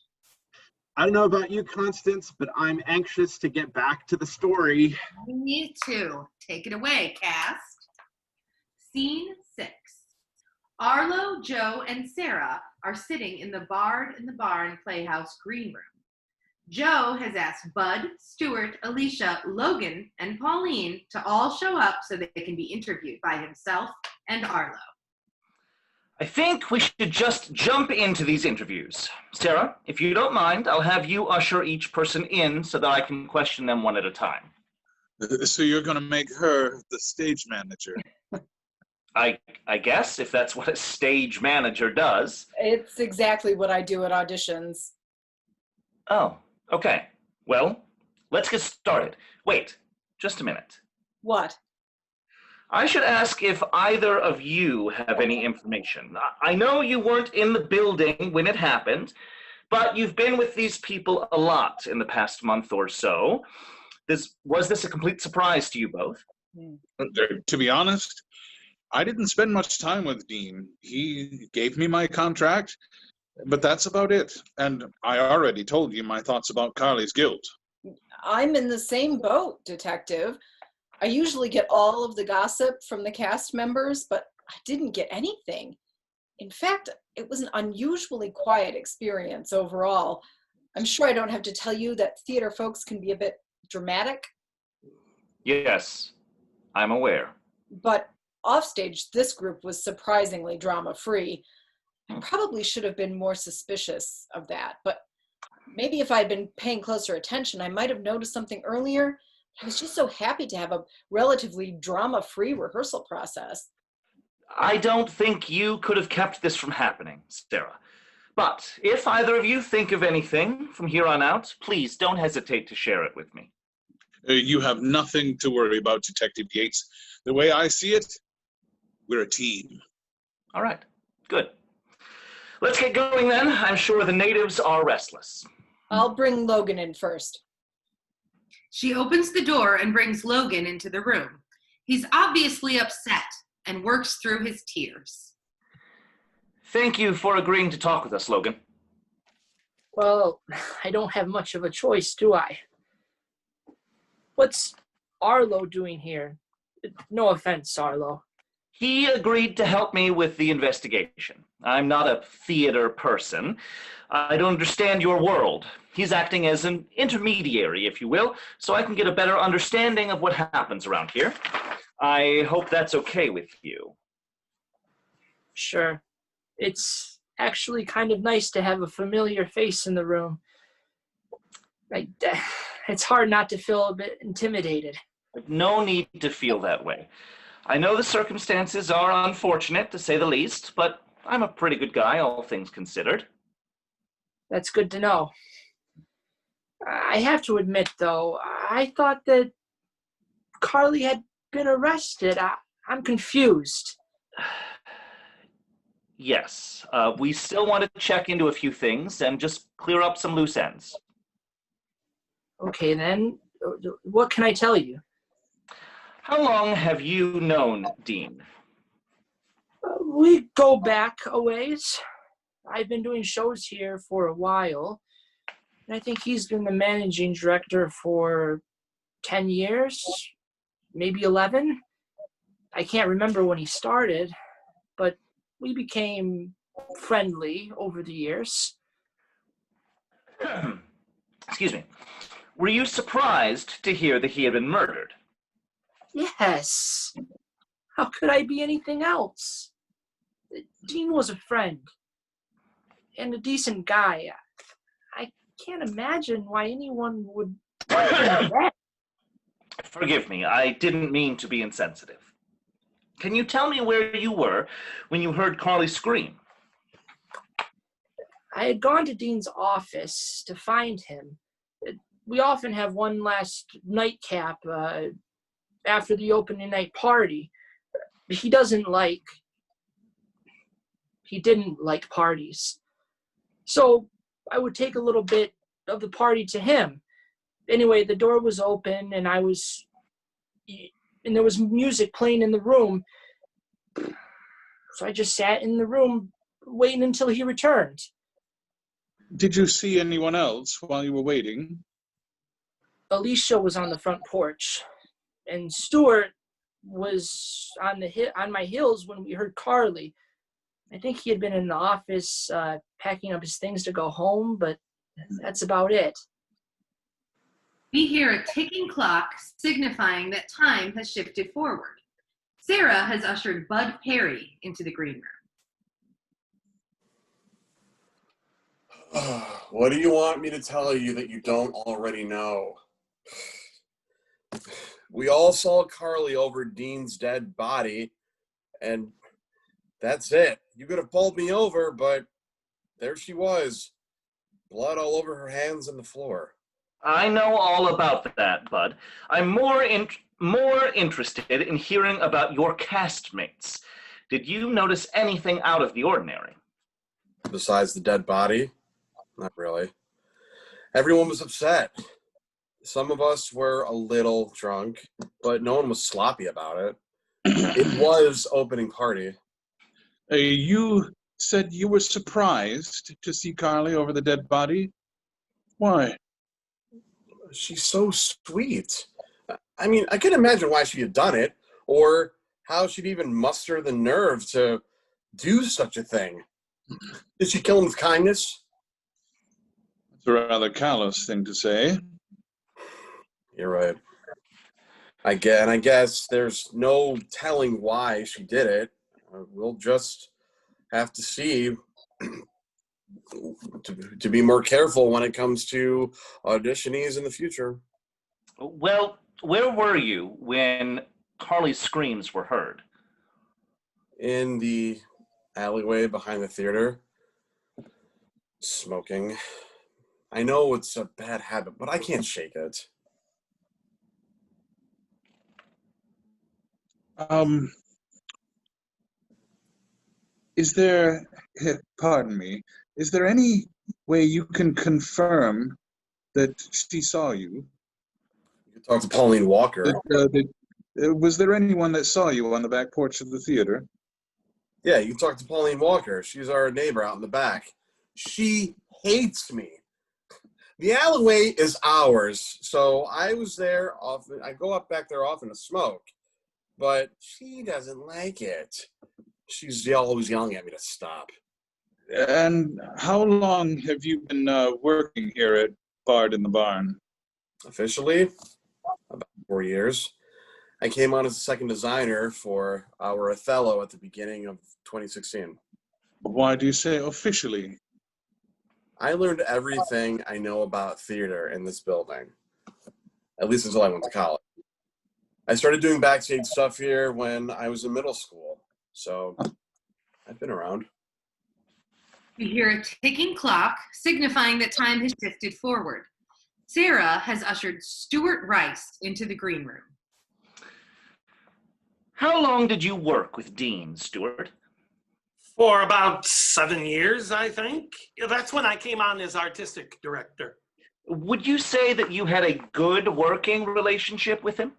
I don't know about you, Constance, but I'm anxious to get back to the story. Me too. Take it away, cast. Scene 6. Arlo, Joe, and Sarah are sitting in the Bard in the Barn Playhouse green room. Joe has asked Bud, Stuart, Alicia, Logan, and Pauline to all show up so they can be interviewed by himself and Arlo. I think we should just jump into these interviews. Sarah, if you don't mind, I'll have you usher each person in so that I can question them one at a time. So you're going to make her the stage manager? I guess, if that's what a stage manager does. It's exactly what I do at auditions. Oh, okay. Well, let's get started. Wait, just a minute. What? I should ask if either of you have any information. I know you weren't in the building when it happened, but you've been with these people a lot in the past month or so. Was this a complete surprise to you both? To be honest, I didn't spend much time with Dean. He gave me my contract, but that's about it. And I already told you my thoughts about Carly's guilt. I'm in the same boat, Detective. I usually get all of the gossip from the cast members, but I didn't get anything. In fact, it was an unusually quiet experience overall. I'm sure I don't have to tell you that theater folks can be a bit dramatic. Yes, I'm aware. But offstage, this group was surprisingly drama-free. I probably should have been more suspicious of that, but maybe if I'd been paying closer attention, I might have noticed something earlier. I was just so happy to have a relatively drama-free rehearsal process. I don't think you could have kept this from happening, Sarah. But if either of you think of anything from here on out, please don't hesitate to share it with me. You have nothing to worry about, Detective Yates. The way I see it, we're a team. All right, good. Let's get going then. I'm sure the natives are restless. I'll bring Logan in first. She opens the door and brings Logan into the room. He's obviously upset and works through his tears. Thank you for agreeing to talk with us, Logan. Well, I don't have much of a choice, do I? What's Arlo doing here? No offense, Arlo. He agreed to help me with the investigation. I'm not a theater person. I don't understand your world. He's acting as an intermediary, if you will, so I can get a better understanding of what happens around here. I hope that's okay with you. Sure. It's actually kind of nice to have a familiar face in the room. It's hard not to feel a bit intimidated. No need to feel that way. I know the circumstances are unfortunate, to say the least, but I'm a pretty good guy, all things considered. That's good to know. I have to admit, though, I thought that Carly had been arrested. I'm confused. Yes, we still want to check into a few things and just clear up some loose ends. Okay, then. What can I tell you? How long have you known Dean? We go back a ways. I've been doing shows here for a while, and I think he's been the managing director for 10 years, maybe 11. I can't remember when he started, but we became friendly over the years. Excuse me. Were you surprised to hear that he had been murdered? Yes. How could I be anything else? Dean was a friend and a decent guy. I can't imagine why anyone would do that. Forgive me, I didn't mean to be insensitive. Can you tell me where you were when you heard Carly scream? I had gone to Dean's office to find him. We often have one last nightcap after the opening night party. He didn't like parties. So I would take a little bit of the party to him. Anyway, the door was open and there was music playing in the room. So I just sat in the room waiting until he returned. Did you see anyone else while you were waiting? Alicia was on the front porch, and Stuart was on my heels when we heard Carly. I think he had been in the office packing up his things to go home, but that's about it. We hear a ticking clock signifying that time has shifted forward. Sarah has ushered Bud Perry into the green room. What do you want me to tell you that you don't already know? We all saw Carly over Dean's dead body, and that's it. You could have pulled me over, but there she was. Blood all over her hands and the floor. I know all about that, Bud. I'm more interested in hearing about your castmates. Did you notice anything out of the ordinary? Besides the dead body? Not really. Everyone was upset. Some of us were a little drunk, but no one was sloppy about it. It was opening party. You said you were surprised to see Carly over the dead body? Why? She's so sweet. I mean, I can imagine why she had done it, or how she'd even muster the nerve to do such a thing. Did she kill him with kindness? It's a rather callous thing to say. You're right. I guess there's no telling why she did it. We'll just have to see to be more careful when it comes to auditionees in the future. Well, where were you when Carly's screams were heard? In the alleyway behind the theater, smoking. I know it's a bad habit, but I can't shake it. Is there, pardon me, is there any way you can confirm that she saw you? You can talk to Pauline Walker. Was there anyone that saw you on the back porch of the theater? Yeah, you can talk to Pauline Walker. She's our neighbor out in the back. She hates me. The alleyway is ours, so I was there often. I go up back there often to smoke, but she doesn't like it. She's always yelling at me to stop. And how long have you been working here at Bard in the Barn? Officially, about 4 years. I came on as a second designer for our Othello at the beginning of 2016. Why do you say officially? I learned everything I know about theater in this building, at least until I went to college. I started doing backstage stuff here when I was in middle school, so I've been around. We hear a ticking clock signifying that time has shifted forward. Sarah has ushered Stuart Rice into the green room. How long did you work with Dean, Stuart? For about 7 years, I think. That's when I came on as artistic director. Would you say that you had a good working relationship with him?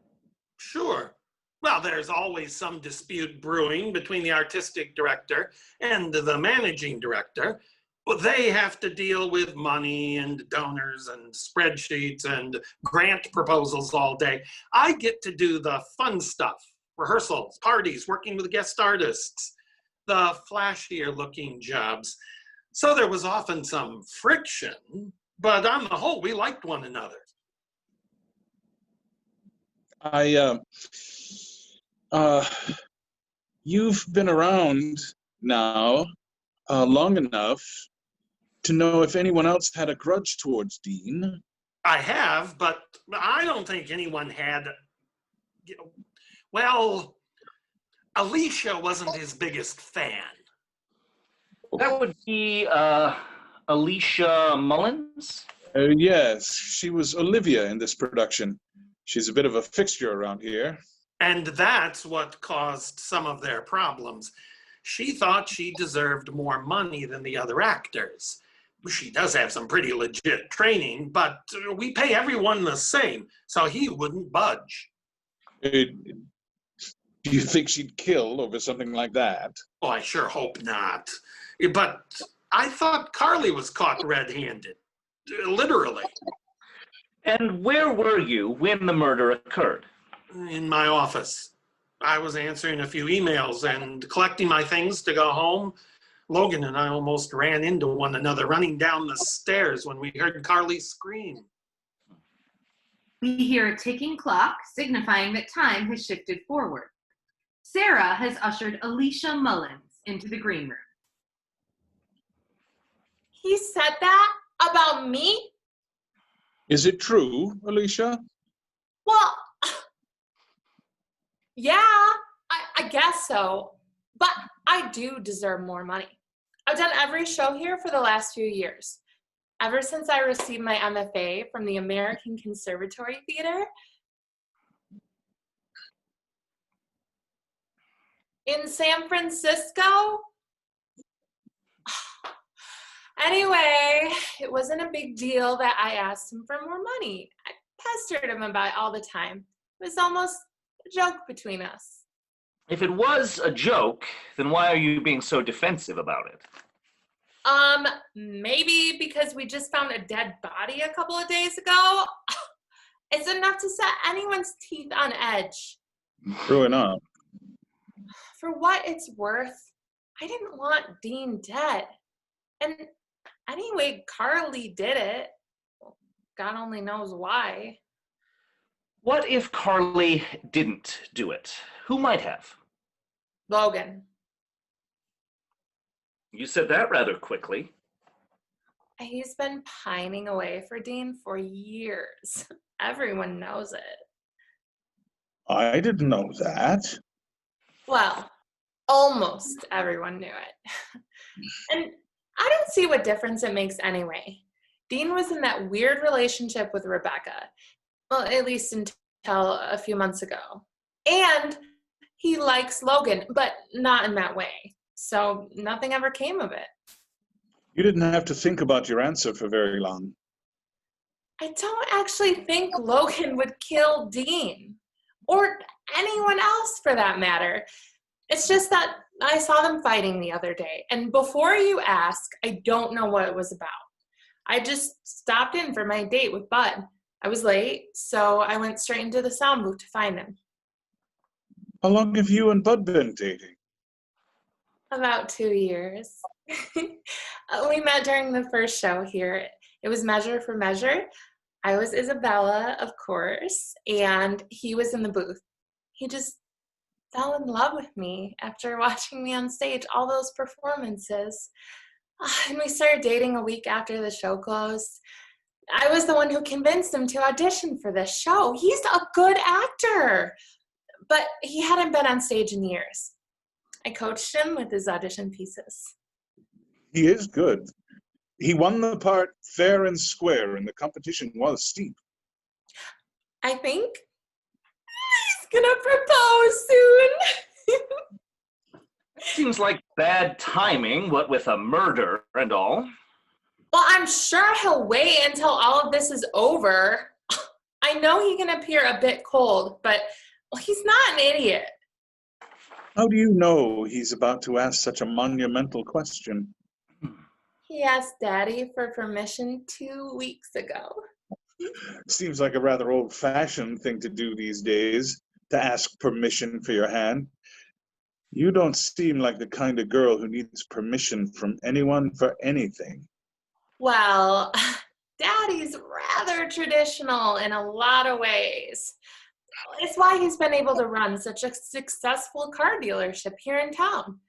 Sure. Well, there's always some dispute brewing between the artistic director and the managing director. Well, they have to deal with money and donors and spreadsheets and grant proposals all day. I get to do the fun stuff, rehearsals, parties, working with guest artists, the flashier looking jobs. So there was often some friction, but on the whole, we liked one another. You've been around now long enough to know if anyone else had a grudge towards Dean. I have, but I don't think anyone had. Well, Alicia wasn't his biggest fan. That would be Alicia Mullins? Yes, she was Olivia in this production. She's a bit of a fixture around here. And that's what caused some of their problems. She thought she deserved more money than the other actors. She does have some pretty legit training, but we pay everyone the same, so he wouldn't budge. Do you think she'd kill over something like that? Oh, I sure hope not. But I thought Carly was caught red-handed, literally, And where were you when the murder occurred? in my office. I was answering a few emails and collecting my things to go home. Logan and I almost ran into one another running down the stairs when we heard Carly scream. We hear a ticking clock signifying that time has shifted forward. Sarah has ushered Alicia Mullins into the green room. He said that about me? Is it true, Alicia? Well, yeah, I guess so. But I do deserve more money. I've done every show here for the last few years. Ever since I received my MFA from the American Conservatory Theater. In San Francisco? Anyway, it wasn't a big deal that I asked him for more money. I pestered him about it all the time. It was almost a joke between us. If it was a joke, then why are you being so defensive about it? Maybe because we just found a dead body a couple of days ago. It's enough to set anyone's teeth on edge. True enough. For what it's worth, I didn't want Dean dead. And anyway, Carly did it. God only knows why. What if Carly didn't do it? Who might have? Logan. You said that rather quickly. He's been pining away for Dean for years. Everyone knows it. I didn't know that. Well, almost everyone knew it. And I don't see what difference it makes anyway. Dean was in that weird relationship with Rebecca. Well, at least until a few months ago. And he likes Logan, but not in that way. So nothing ever came of it. You didn't have to think about your answer for very long. I don't actually think Logan would kill Dean. Or anyone else for that matter. It's just that I saw them fighting the other day. And before you ask, I don't know what it was about. I just stopped in for my date with Bud. I was late, so I went straight into the sound booth to find him. How long have you and Bud been dating? About 2 years. We met during the first show here. It was Measure for Measure. I was Isabella, of course, and he was in the booth. He just fell in love with me after watching me on stage, all those performances. And we started dating a week after the show closed. I was the one who convinced him to audition for this show. He's a good actor, but he hadn't been on stage in years. I coached him with his audition pieces. He is good. He won the part fair and square, and the competition was steep. I think he's gonna propose soon. Seems like bad timing, what with a murder and all. Well, I'm sure he'll wait until all of this is over. I know he can appear a bit cold, but he's not an idiot. How do you know he's about to ask such a monumental question? He asked Daddy for permission 2 weeks ago. Seems like a rather old-fashioned thing to do these days, to ask permission for your hand. You don't seem like the kind of girl who needs permission from anyone for anything. Well, Daddy's rather traditional in a lot of ways. It's why he's been able to run such a successful car dealership here in town.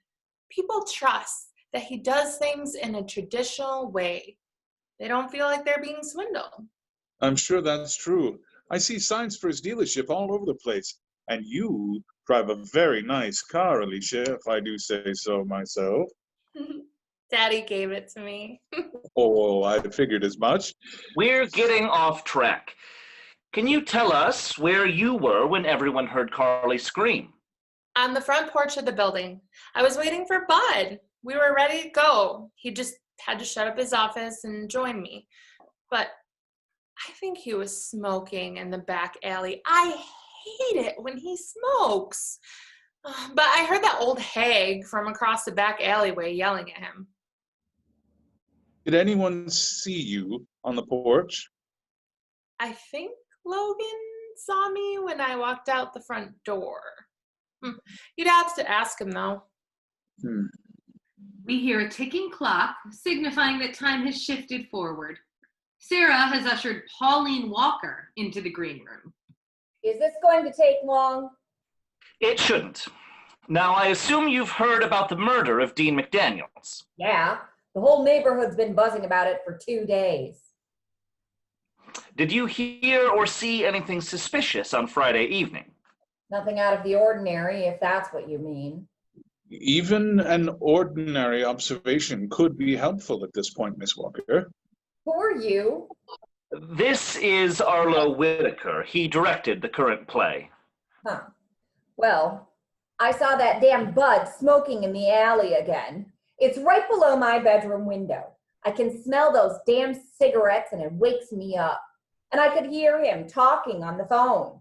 People trust that he does things in a traditional way. They don't feel like they're being swindled. I'm sure that's true. I see signs for his dealership all over the place. And you drive a very nice car, Alicia, if I do say so myself. Daddy gave it to me. Oh, I figured as much. We're getting off track. Can you tell us where you were when everyone heard Carly scream? On the front porch of the building. I was waiting for Bud. We were ready to go. He just had to shut up his office and join me. But I think he was smoking in the back alley. I hate it when he smokes. But I heard that old hag from across the back alleyway yelling at him. Did anyone see you on the porch? I think Logan saw me when I walked out the front door. You'd have to ask him, though. We hear a ticking clock, signifying that time has shifted forward. Sarah has ushered Pauline Walker into the green room. Is this going to take long? It shouldn't. Now, I assume you've heard about the murder of Dean McDaniels. Yeah, the whole neighborhood's been buzzing about it for 2 days. Did you hear or see anything suspicious on Friday evening? Nothing out of the ordinary, if that's what you mean. Even an ordinary observation could be helpful at this point, Miss Walker. Who are you? This is Arlo Whitaker. He directed the current play. Huh. Well, I saw that damn Bud smoking in the alley again. It's right below my bedroom window. I can smell those damn cigarettes and it wakes me up. And I could hear him talking on the phone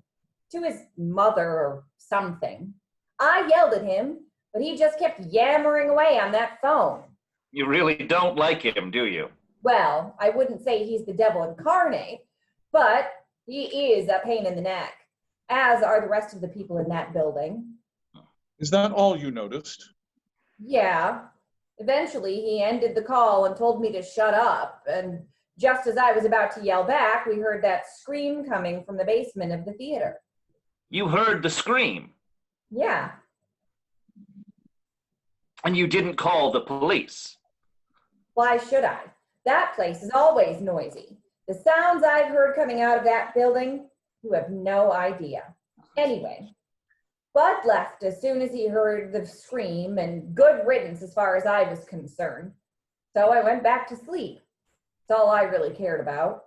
to his mother or something. I yelled at him, but he just kept yammering away on that phone. You really don't like him, do you? Well, I wouldn't say he's the devil incarnate, but he is a pain in the neck, as are the rest of the people in that building. Is that all you noticed? Yeah. Eventually, he ended the call and told me to shut up, and just as I was about to yell back, we heard that scream coming from the basement of the theater. You heard the scream? Yeah. And you didn't call the police? Why should I? That place is always noisy. The sounds I've heard coming out of that building, you have no idea. Anyway, Bud left as soon as he heard the scream, and good riddance as far as I was concerned. So I went back to sleep. That's all I really cared about.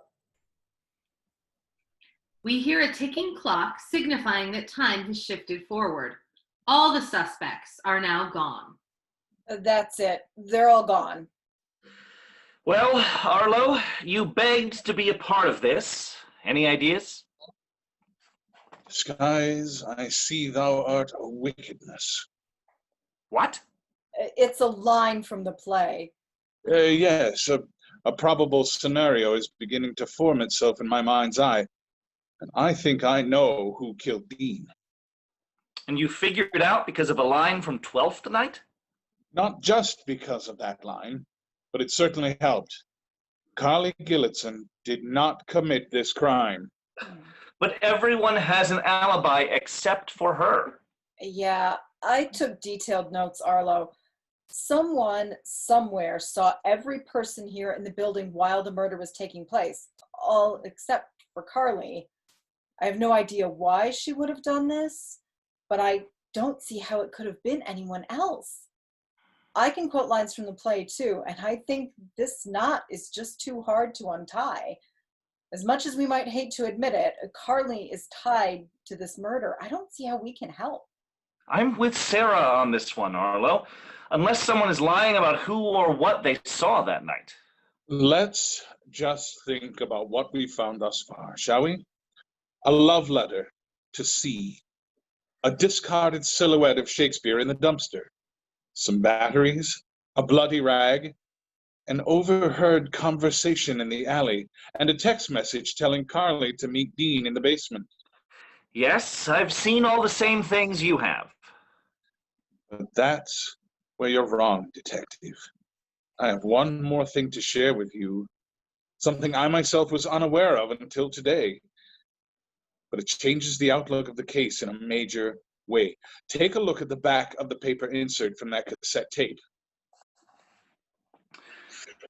We hear a ticking clock, signifying that time has shifted forward. All the suspects are now gone. That's it. They're all gone. Well, Arlo, you begged to be a part of this. Any ideas? Skies, I see thou art a wickedness. What? It's a line from the play. Yes, a probable scenario is beginning to form itself in my mind's eye. And I think I know who killed Dean. And you figured it out because of a line from Twelfth tonight? Not just because of that line, but it certainly helped. Carly Gillitson did not commit this crime. But everyone has an alibi except for her. Yeah, I took detailed notes, Arlo. Someone somewhere saw every person here in the building while the murder was taking place, all except for Carly. I have no idea why she would have done this, but I don't see how it could have been anyone else. I can quote lines from the play too, and I think this knot is just too hard to untie. As much as we might hate to admit it, Carly is tied to this murder. I don't see how we can help. I'm with Sarah on this one, Arlo. Unless someone is lying about who or what they saw that night. Let's just think about what we found thus far, shall we? A love letter to C. A discarded silhouette of Shakespeare in the dumpster. Some batteries, a bloody rag, an overheard conversation in the alley, and a text message telling Carly to meet Dean in the basement. Yes, I've seen all the same things you have. But that's where you're wrong, Detective. I have one more thing to share with you, something I myself was unaware of until today. But it changes the outlook of the case in a major way. Take a look at the back of the paper insert from that cassette tape.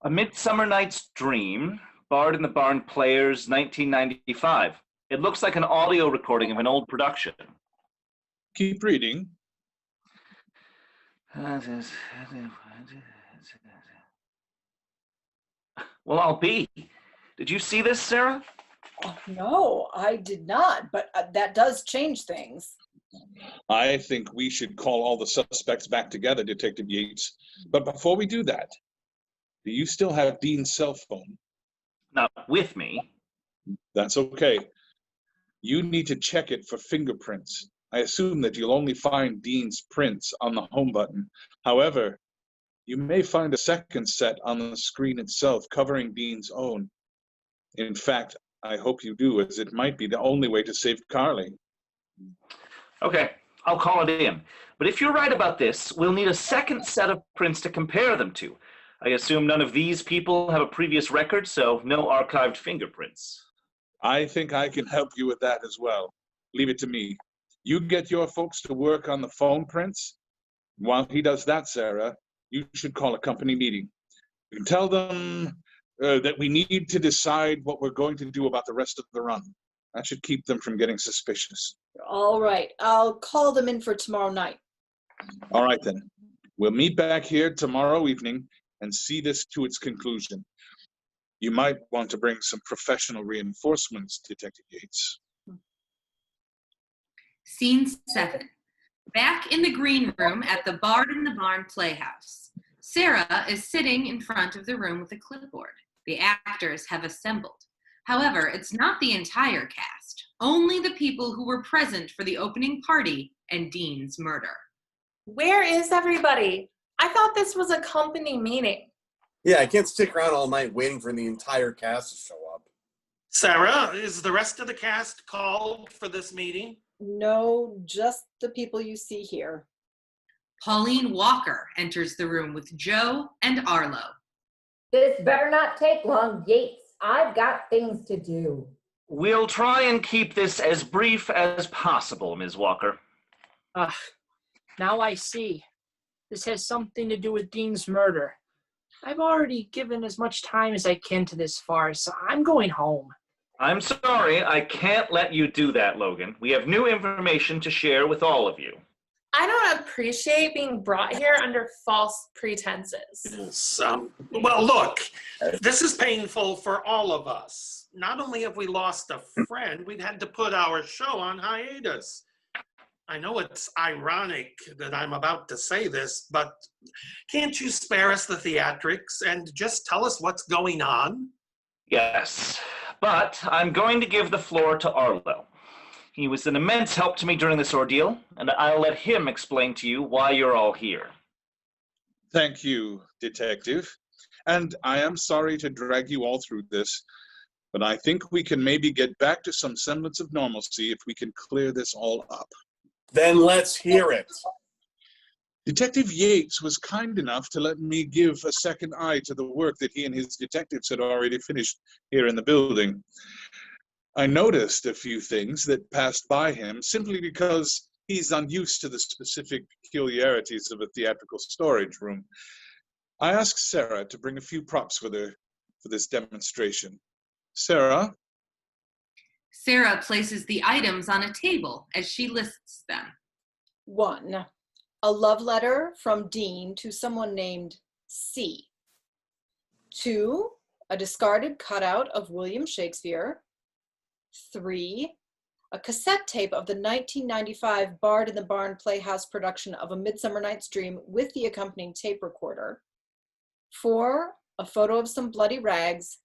A Midsummer Night's Dream, Bard in the Barn Players, 1995. It looks like an audio recording of an old production. Keep reading. Well, I'll be. Did you see this, Sarah? Oh, no, I did not, but that does change things. I think we should call all the suspects back together, Detective Yates. But before we do that, do you still have Dean's cell phone? Not with me. That's okay. You need to check it for fingerprints. I assume that you'll only find Dean's prints on the home button. However, You may find a second set on the screen itself covering Dean's own. In fact, I hope you do, as it might be the only way to save Carly. Okay, I'll call it in. But if you're right about this, we'll need a second set of prints to compare them to. I assume none of these people have a previous record, so no archived fingerprints. I think I can help you with that as well. Leave it to me. You get your folks to work on the phone prints. While he does that, Sarah, you should call a company meeting. You can tell them that we need to decide what we're going to do about the rest of the run. That should keep them from getting suspicious. All right, I'll call them in for tomorrow night. All right, then. We'll meet back here tomorrow evening and see this to its conclusion. You might want to bring some professional reinforcements, Detective Yates. Scene 7. Back in the green room at the Bard in the Barn Playhouse. Sarah is sitting in front of the room with a clipboard. The actors have assembled. However, it's not the entire cast, only the people who were present for the opening party and Dean's murder. Where is everybody? I thought this was a company meeting. Yeah, I can't stick around all night waiting for the entire cast to show up. Sarah, is the rest of the cast called for this meeting? No, just the people you see here. Pauline Walker enters the room with Joe and Arlo. This better not take long, Yates. I've got things to do. We'll try and keep this as brief as possible, Ms. Walker. Now I see. This has something to do with Dean's murder. I've already given as much time as I can to this farce, so I'm going home. I'm sorry, I can't let you do that, Logan. We have new information to share with all of you. I don't appreciate being brought here under false pretenses. Yes, well, look, this is painful for all of us. Not only have we lost a friend, we've had to put our show on hiatus. I know it's ironic that I'm about to say this, but can't you spare us the theatrics and just tell us what's going on? Yes, but I'm going to give the floor to Arlo. He was an immense help to me during this ordeal, and I'll let him explain to you why you're all here. Thank you, Detective. And I am sorry to drag you all through this, but I think we can maybe get back to some semblance of normalcy if we can clear this all up. Then let's hear it. Detective Yates was kind enough to let me give a second eye to the work that he and his detectives had already finished here in the building. I noticed a few things that passed by him simply because he's unused to the specific peculiarities of a theatrical storage room. I asked Sarah to bring a few props with her for this demonstration. Sarah? Sarah places the items on a table as she lists them. 1, a love letter from Dean to someone named C. 2, a discarded cutout of William Shakespeare. 3, a cassette tape of the 1995 Bard in the Barn Playhouse production of A Midsummer Night's Dream with the accompanying tape recorder. 4, a photo of some bloody rags.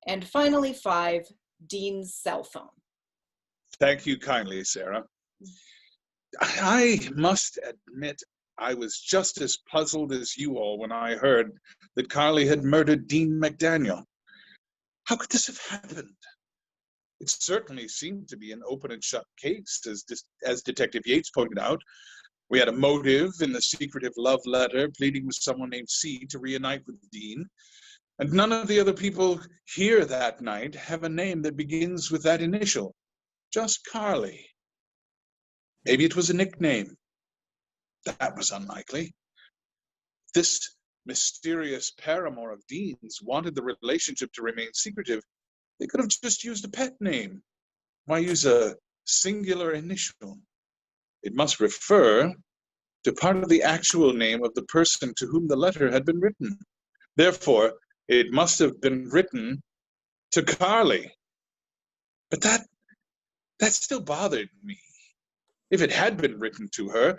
And finally, 5, Dean's cell phone. Thank you kindly, Sarah. I must admit I was just as puzzled as you all when I heard that Carly had murdered Dean McDaniel. How could this have happened? It certainly seemed to be an open and shut case, as Detective Yates pointed out. We had a motive in the secretive love letter pleading with someone named C to reunite with Dean. And none of the other people here that night have a name that begins with that initial. Just Carly. Maybe it was a nickname. That was unlikely. This mysterious paramour of Dean's wanted the relationship to remain secretive. They could have just used a pet name. Why use a singular initial? It must refer to part of the actual name of the person to whom the letter had been written. Therefore, it must have been written to Carly. But that still bothered me. If it had been written to her,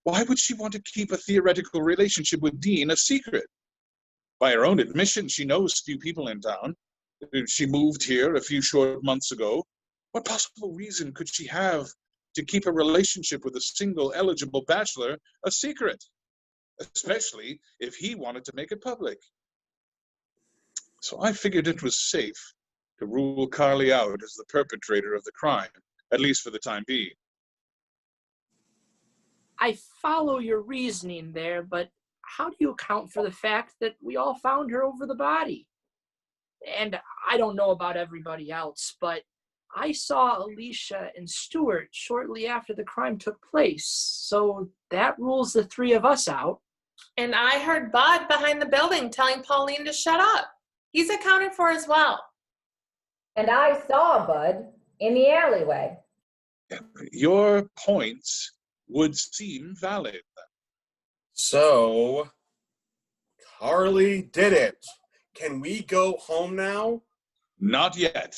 why would she want to keep a theoretical relationship with Dean a secret? By her own admission, she knows few people in town. She moved here a few short months ago. What possible reason could she have to keep a relationship with a single eligible bachelor a secret? especially if he wanted to make it public. So I figured it was safe to rule Carly out as the perpetrator of the crime, at least for the time being. I follow your reasoning there, but how do you account for the fact that we all found her over the body? And I don't know about everybody else, but I saw Alicia and Stuart shortly after the crime took place, so that rules the three of us out. And I heard Bud behind the building telling Pauline to shut up. He's accounted for as well. And I saw Bud in the alleyway. Your points would seem valid. So, Carly did it. Can we go home now? Not yet.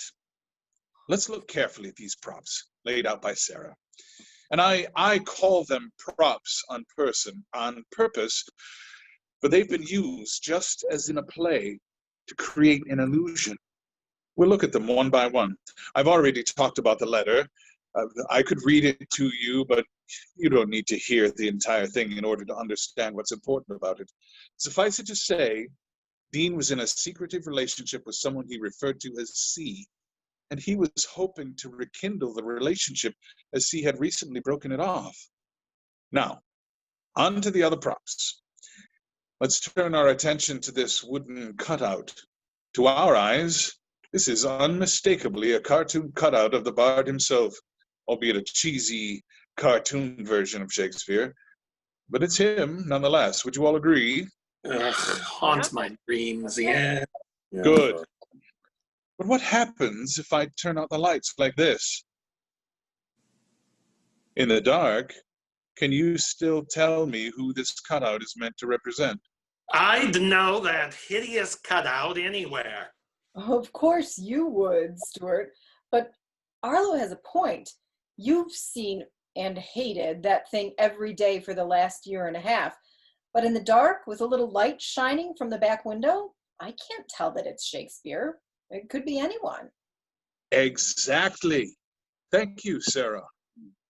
Let's look carefully at these props laid out by Sarah. And I call them props on purpose, but they've been used just as in a play to create an illusion. We'll look at them one by one. I've already talked about the letter. I could read it to you, but you don't need to hear the entire thing in order to understand what's important about it. Suffice it to say, Dean was in a secretive relationship with someone he referred to as C, and he was hoping to rekindle the relationship as C had recently broken it off. Now, on to the other props. Let's turn our attention to this wooden cutout. To our eyes, this is unmistakably a cartoon cutout of the bard himself, albeit a cheesy cartoon version of Shakespeare. But it's him, nonetheless. Would you all agree? Haunts my dreams, yeah. Good. But what happens if I turn out the lights like this? In the dark, can you still tell me who this cutout is meant to represent? I'd know that hideous cutout anywhere. Of course you would, Stuart. But Arlo has a point. You've seen and hated that thing every day for the last year and a half. But in the dark, with a little light shining from the back window, I can't tell that it's Shakespeare. It could be anyone. Exactly. Thank you, Sarah.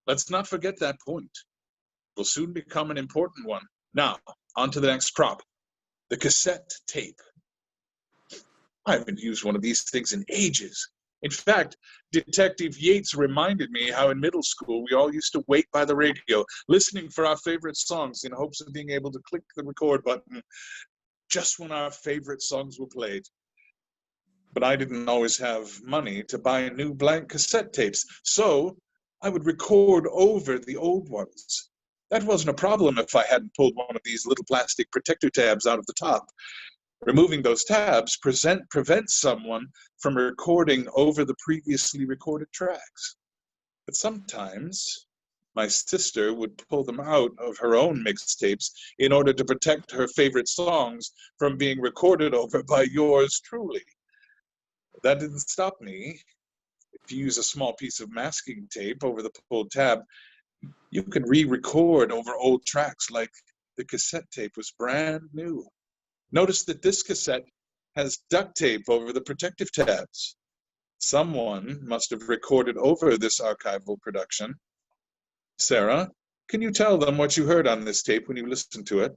Let's not forget that point. It will soon become an important one. Now, on to the next prop, the cassette tape. I haven't used one of these things in ages. In fact, Detective Yates reminded me how in middle school we all used to wait by the radio, listening for our favorite songs in hopes of being able to click the record button just when our favorite songs were played. But I didn't always have money to buy new blank cassette tapes, so I would record over the old ones. That wasn't a problem if I hadn't pulled one of these little plastic protector tabs out of the top. Removing those tabs prevents someone from recording over the previously recorded tracks. But sometimes my sister would pull them out of her own mixtapes in order to protect her favorite songs from being recorded over by yours truly. That didn't stop me. If you use a small piece of masking tape over the pulled tab, you can re-record over old tracks like the cassette tape was brand new. Notice that this cassette has duct tape over the protective tabs. Someone must have recorded over this archival production. Sarah, can you tell them what you heard on this tape when you listened to it?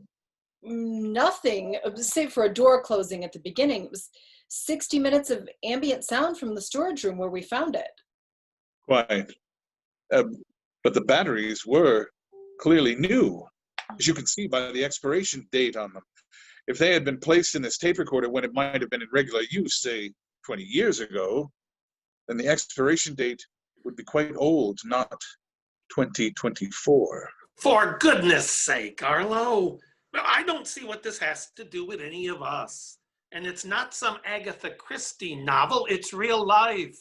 Nothing, save for a door closing at the beginning. It was 60 minutes of ambient sound from the storage room where we found it. Quite. But the batteries were clearly new, as you can see by the expiration date on them. If they had been placed in this tape recorder when it might have been in regular use, say 20 years ago, then the expiration date would be quite old, not 2024. For goodness sake, Arlo. I don't see what this has to do with any of us. And it's not some Agatha Christie novel, it's real life.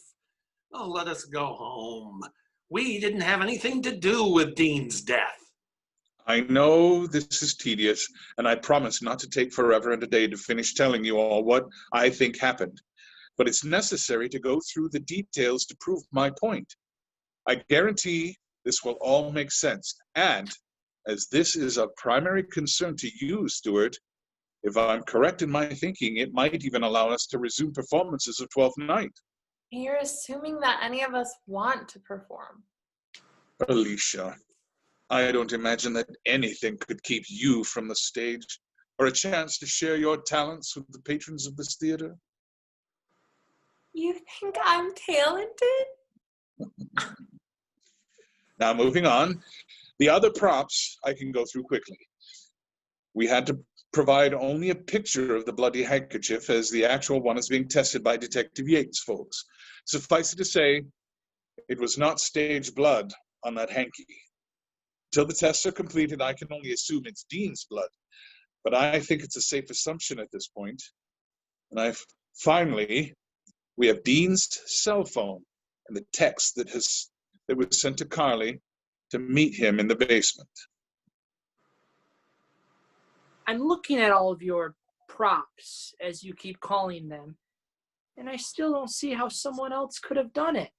Oh, let us go home. We didn't have anything to do with Dean's death. I know this is tedious, and I promise not to take forever and a day to finish telling you all what I think happened. But it's necessary to go through the details to prove my point. I guarantee this will all make sense. And as this is of primary concern to you, Stuart, if I'm correct in my thinking, it might even allow us to resume performances of Twelfth Night. You're assuming that any of us want to perform. Alicia, I don't imagine that anything could keep you from the stage or a chance to share your talents with the patrons of this theater. You think I'm talented? Now, moving on, the other props I can go through quickly. We had to provide only a picture of the bloody handkerchief, as the actual one is being tested by Detective Yates, folks. Suffice it to say, it was not stage blood on that hanky. Until the tests are completed, I can only assume it's Dean's blood, but I think it's a safe assumption at this point. And finally, we have Dean's cell phone and the text that was sent to Carly to meet him in the basement. I'm looking at all of your props, as you keep calling them, and I still don't see how someone else could have done it.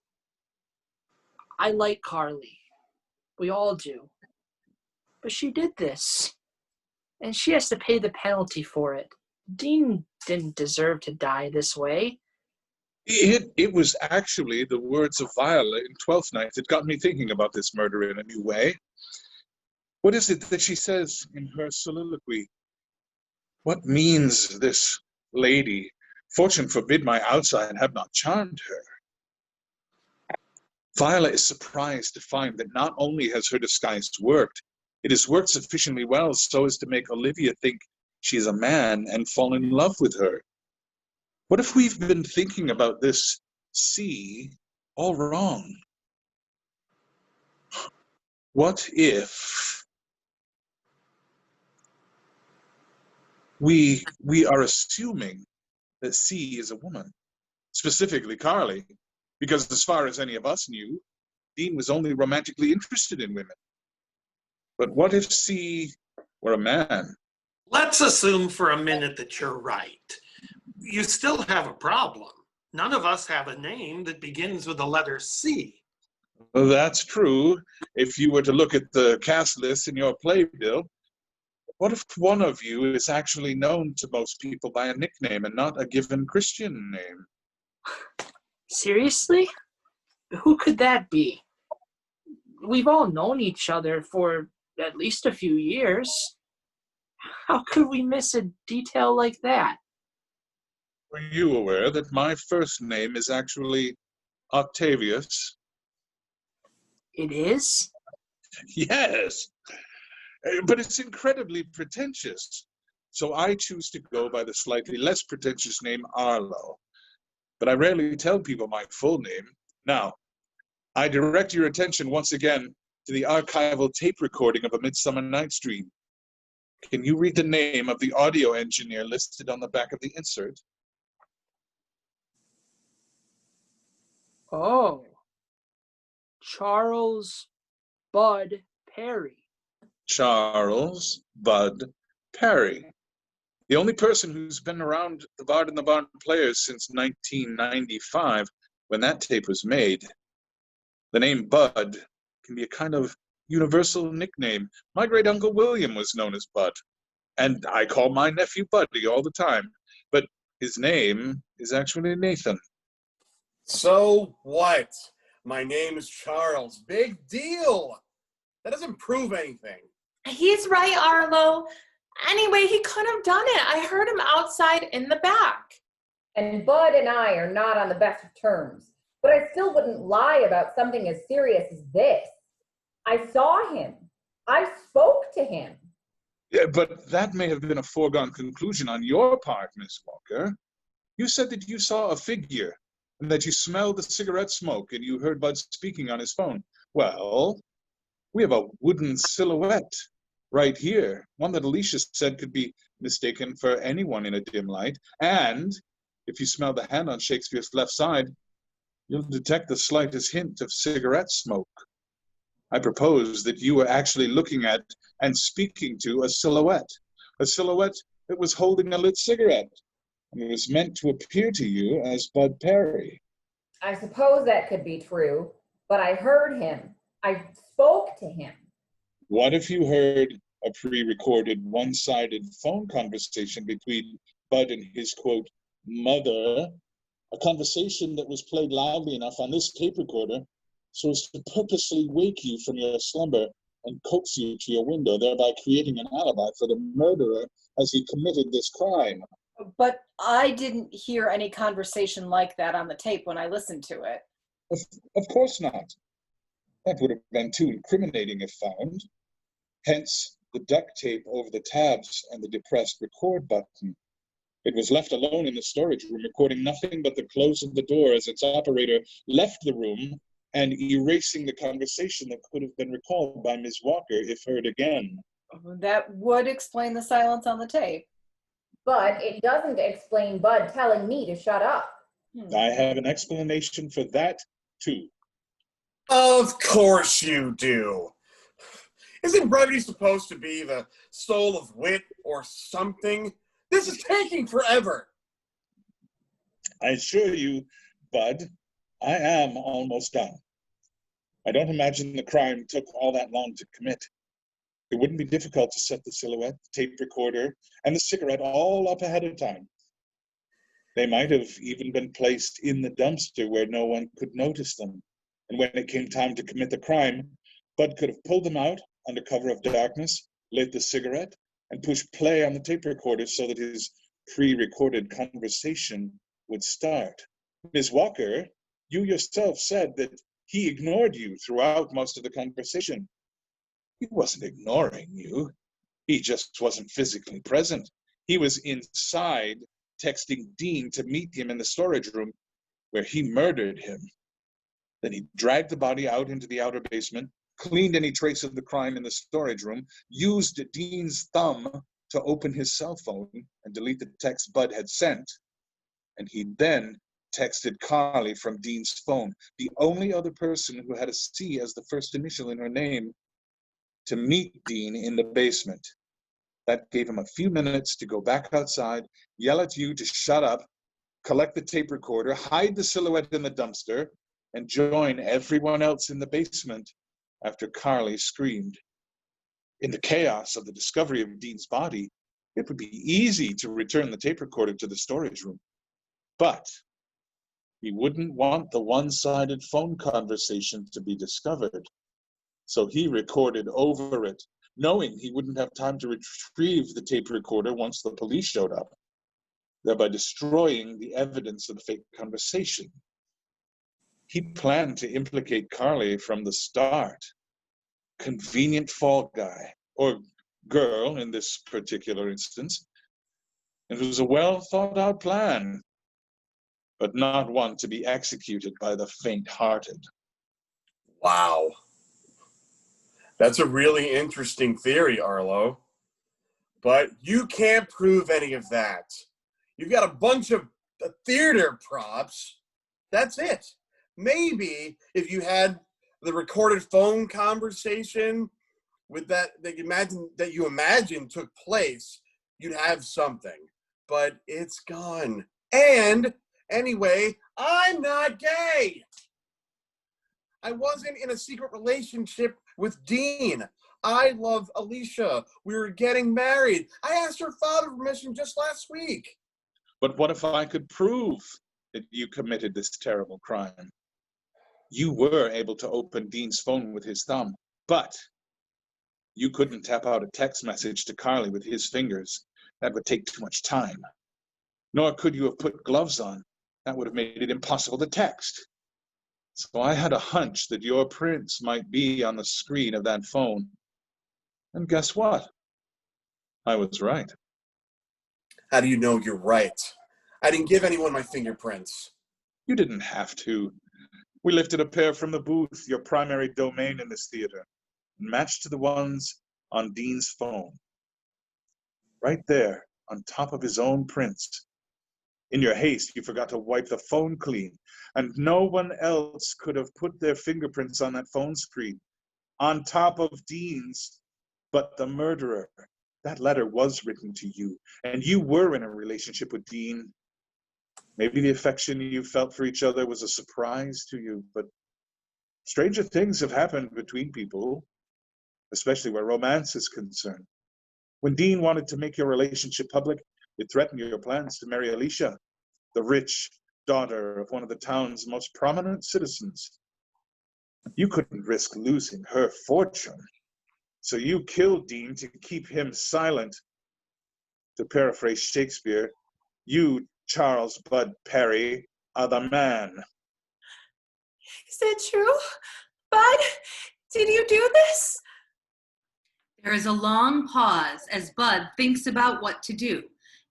I like Carly. We all do. But she did this, and she has to pay the penalty for it. Dean didn't deserve to die this way. It was actually the words of Viola in Twelfth Night that got me thinking about this murder in a new way. What is it that she says in her soliloquy? What means this lady? Fortune forbid my outside have not charmed her. Viola is surprised to find that not only has her disguise worked, it has worked sufficiently well so as to make Olivia think she is a man and fall in love with her. What if we've been thinking about this C all wrong? What if we are assuming that C is a woman, specifically Carly, because as far as any of us knew, Dean was only romantically interested in women. But what if C were a man? Let's assume for a minute that you're right. You still have a problem. None of us have a name that begins with the letter C. Well, that's true. If you were to look at the cast list in your playbill, what if one of you is actually known to most people by a nickname and not a given Christian name? Seriously? Who could that be? We've all known each other for at least a few years. How could we miss a detail like that? Were you aware that my first name is actually Octavius? It is? Yes, but it's incredibly pretentious. So I choose to go by the slightly less pretentious name Arlo. But I rarely tell people my full name. Now, I direct your attention once again to the archival tape recording of A Midsummer Night's Dream. Can you read the name of the audio engineer listed on the back of the insert? Oh. Charles Bud Perry. Charles Bud Perry. The only person who's been around the Bard and the Barn Players since 1995, when that tape was made. The name Bud can be a kind of universal nickname. My great-uncle William was known as Bud, and I call my nephew Buddy all the time, but his name is actually Nathan. So what? My name is Charles. Big deal. That doesn't prove anything. He's right, Arlo. Anyway, he could have done it. I heard him outside in the back. And Bud and I are not on the best of terms, but I still wouldn't lie about something as serious as this. I saw him. I spoke to him. Yeah, but that may have been a foregone conclusion on your part, Miss Walker. You said that you saw a figure, and that you smelled the cigarette smoke, and you heard Bud speaking on his phone. Well, we have a wooden silhouette right here, one that Alicia said could be mistaken for anyone in a dim light. And if you smell the hand on Shakespeare's left side, you'll detect the slightest hint of cigarette smoke. I propose that you were actually looking at and speaking to a silhouette that was holding a lit cigarette, and it was meant to appear to you as Bud Perry. I suppose that could be true, but I heard him. I spoke to him. What if you heard a pre-recorded, one-sided phone conversation between Bud and his, quote, mother, a conversation that was played loudly enough on this tape recorder so as to purposely wake you from your slumber and coax you to your window, thereby creating an alibi for the murderer as he committed this crime. But I didn't hear any conversation like that on the tape when I listened to it. Of course not. That would have been too incriminating if found. Hence, the duct tape over the tabs and the depressed record button. It was left alone in the storage room, recording nothing but the close of the door as its operator left the room and erasing the conversation that could have been recalled by Ms. Walker if heard again. That would explain the silence on the tape. But it doesn't explain Bud telling me to shut up. I have an explanation for that, too. Of course you do. Isn't brevity supposed to be the soul of wit or something? This is taking forever. I assure you, Bud, I am almost done. I don't imagine the crime took all that long to commit. It wouldn't be difficult to set the silhouette, the tape recorder, and the cigarette all up ahead of time. They might have even been placed in the dumpster where no one could notice them. And when it came time to commit the crime, Bud could have pulled them out under cover of darkness, lit the cigarette, and pushed play on the tape recorder so that his pre-recorded conversation would start. Ms. Walker, you yourself said that he ignored you throughout most of the conversation. He wasn't ignoring you. He just wasn't physically present. He was inside texting Dean to meet him in the storage room where he murdered him. Then he dragged the body out into the outer basement, cleaned any trace of the crime in the storage room, used Dean's thumb to open his cell phone and delete the text Bud had sent, and he then texted Carly from Dean's phone, the only other person who had a C as the first initial in her name, to meet Dean in the basement. That gave him a few minutes to go back outside, yell at you to shut up, collect the tape recorder, hide the silhouette in the dumpster, and join everyone else in the basement after Carly screamed. In the chaos of the discovery of Dean's body, it would be easy to return the tape recorder to the storage room. But he wouldn't want the one-sided phone conversation to be discovered. So he recorded over it, knowing he wouldn't have time to retrieve the tape recorder once the police showed up, thereby destroying the evidence of the fake conversation. He planned to implicate Carly from the start. Convenient fall guy, or girl in this particular instance. It was a well-thought-out plan, but not one to be executed by the faint-hearted. Wow. That's a really interesting theory, Arlo. But you can't prove any of that. You've got a bunch of theater props. That's it. Maybe if you had the recorded phone conversation with that you imagine took place, you'd have something. But it's gone. And anyway, I'm not gay. I wasn't in a secret relationship with Dean. I love Alicia. We were getting married. I asked her father permission just last week. But what if I could prove that you committed this terrible crime? You were able to open Dean's phone with his thumb, but you couldn't tap out a text message to Carly with his fingers. That would take too much time. Nor could you have put gloves on. That would have made it impossible to text. So I had a hunch that your prints might be on the screen of that phone. And guess what? I was right. How do you know you're right? I didn't give anyone my fingerprints. You didn't have to. We lifted a pair from the booth, your primary domain in this theater, and matched to the ones on Dean's phone. Right there, on top of his own prints. In your haste, you forgot to wipe the phone clean, and no one else could have put their fingerprints on that phone screen, on top of Dean's, but the murderer. That letter was written to you, and you were in a relationship with Dean. Maybe the affection you felt for each other was a surprise to you, but stranger things have happened between people, especially where romance is concerned. When Dean wanted to make your relationship public, it threatened your plans to marry Alicia, the rich daughter of one of the town's most prominent citizens. You couldn't risk losing her fortune. So you killed Dean to keep him silent. To paraphrase Shakespeare, you, Charles Bud Perry, are the man. Is it true? Bud, did you do this? There is a long pause as Bud thinks about what to do.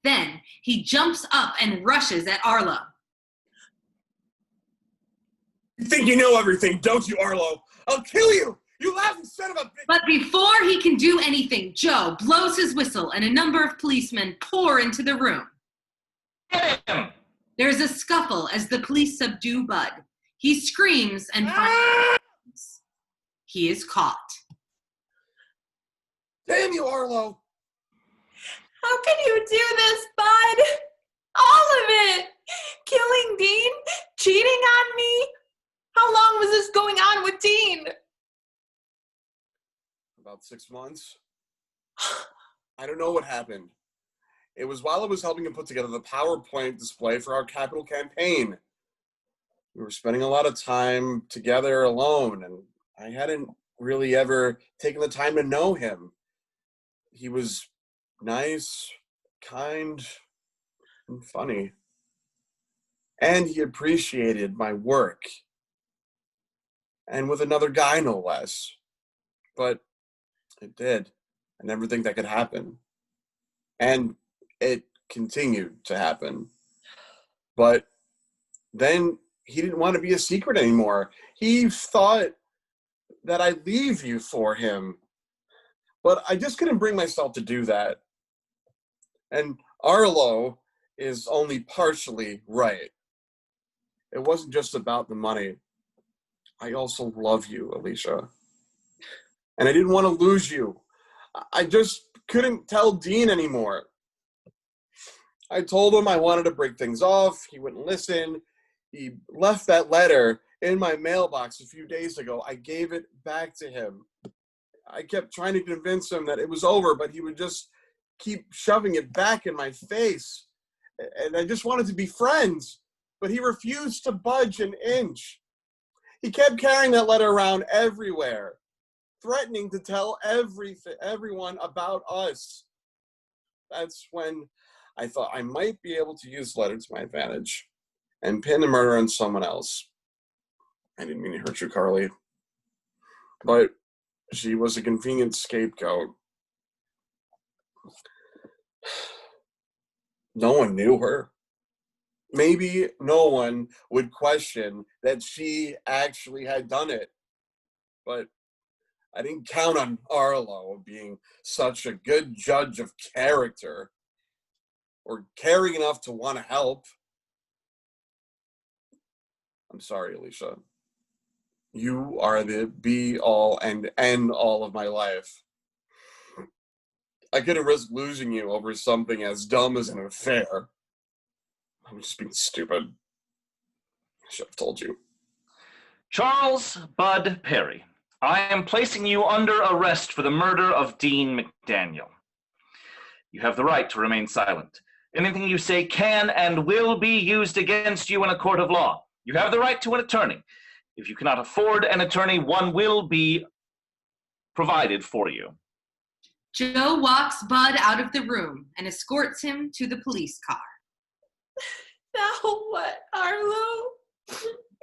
Then he jumps up and rushes at Arlo. You think you know everything, don't you, Arlo? I'll kill you! You laughing son of a bitch! But before he can do anything, Joe blows his whistle and a number of policemen pour into the room. Get him! There's a scuffle as the police subdue Bud. He screams and finds he is caught. Damn you, Arlo! How can you do this, Bud? All of it! Killing Dean? Cheating on me? How long was this going on with Dean? About 6 months. I don't know what happened. It was while I was helping him put together the PowerPoint display for our capital campaign. We were spending a lot of time together alone, and I hadn't really ever taken the time to know him. He was nice, kind, and funny. And he appreciated my work. And with another guy, no less. But it did. I never think that could happen. And it continued to happen. But then he didn't want to be a secret anymore. He thought that I'd leave you for him. But I just couldn't bring myself to do that. And Arlo is only partially right. It wasn't just about the money. I also love you, Alicia. And I didn't want to lose you. I just couldn't tell Dean anymore. I told him I wanted to break things off. He wouldn't listen. He left that letter in my mailbox a few days ago. I gave it back to him. I kept trying to convince him that it was over, but he would just keep shoving it back in my face. And I just wanted to be friends, but he refused to budge an inch. He kept carrying that letter around everywhere, threatening to tell everyone about us. That's when I thought I might be able to use the letter to my advantage and pin the murder on someone else. I didn't mean to hurt you, Carly, but she was a convenient scapegoat. No one knew her. Maybe no one would question that she actually had done it. But I didn't count on Arlo being such a good judge of character or caring enough to want to help. I'm sorry, Alicia. You are the be-all and end-all of my life. I couldn't risk losing you over something as dumb as an affair. I'm just being stupid. I should have told you. Charles Bud Perry, I am placing you under arrest for the murder of Dean McDaniel. You have the right to remain silent. Anything you say can and will be used against you in a court of law. You have the right to an attorney. If you cannot afford an attorney, one will be provided for you. Joe walks Bud out of the room and escorts him to the police car. Now what, Arlo?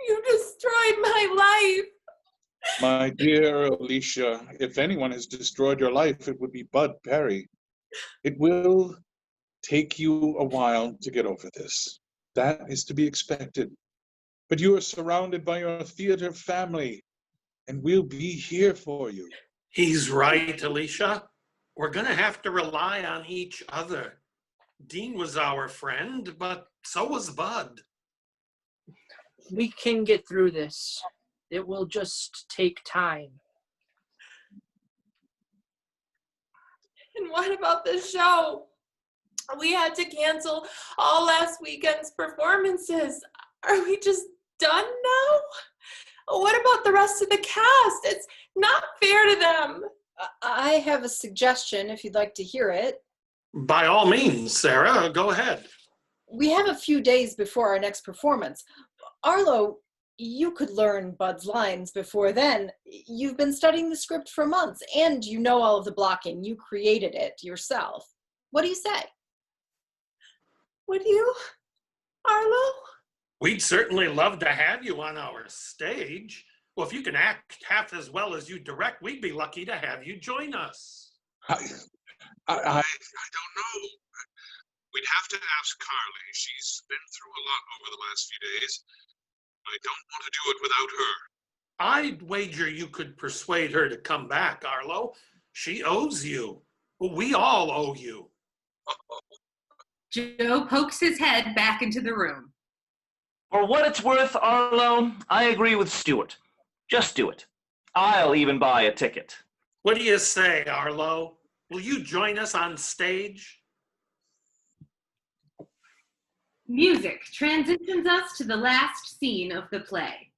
You destroyed my life. My dear Alicia, if anyone has destroyed your life, it would be Bud Perry. It will take you a while to get over this. That is to be expected. But you are surrounded by your theater family, and we'll be here for you. He's right, Alicia. We're going to have to rely on each other. Dean was our friend, but so was Bud. We can get through this. It will just take time. And what about the show? We had to cancel all last weekend's performances. Are we just done now? What about the rest of the cast? It's not fair to them. I have a suggestion if you'd like to hear it. By all means, Sarah, go ahead. We have a few days before our next performance. Arlo, You could learn Bud's lines before then. You've been studying the script for months, and you know all of the blocking. You created it yourself. What do you say? Would you, Arlo? We'd certainly love to have you on our stage. Well, if you can act half as well as you direct, we'd be lucky to have you join us. I don't know. We'd have to ask Carly. She's been through a lot over the last few days. I don't want to do it without her. I'd wager you could persuade her to come back, Arlo. She owes you. Well, we all owe you. Joe pokes his head back into the room. For what it's worth, Arlo, I agree with Stuart. Just do it. I'll even buy a ticket. What do you say, Arlo? Will you join us on stage? Music transitions us to the last scene of the play.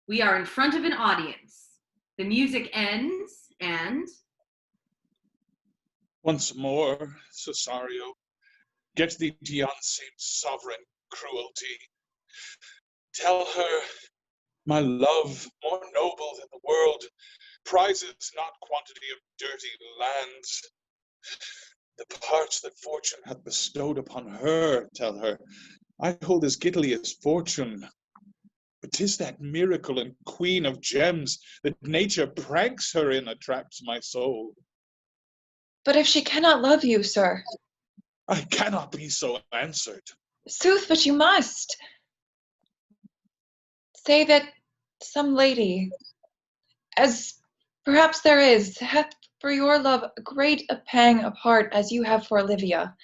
We are in front of an audience. The music ends, and... Once more, Cesario, get thee to yon same sovereign cruelty. Tell her, my love, more noble than the world, prizes not quantity of dirty lands. The parts that fortune hath bestowed upon her, tell her, I hold as giddily as fortune. But 'tis that miracle and queen of gems that nature pranks her in attracts my soul. But if she cannot love you, sir? I cannot be so answered. Sooth, but you must. Say that some lady, as perhaps there is, hath for your love great a pang of heart as you have for Olivia.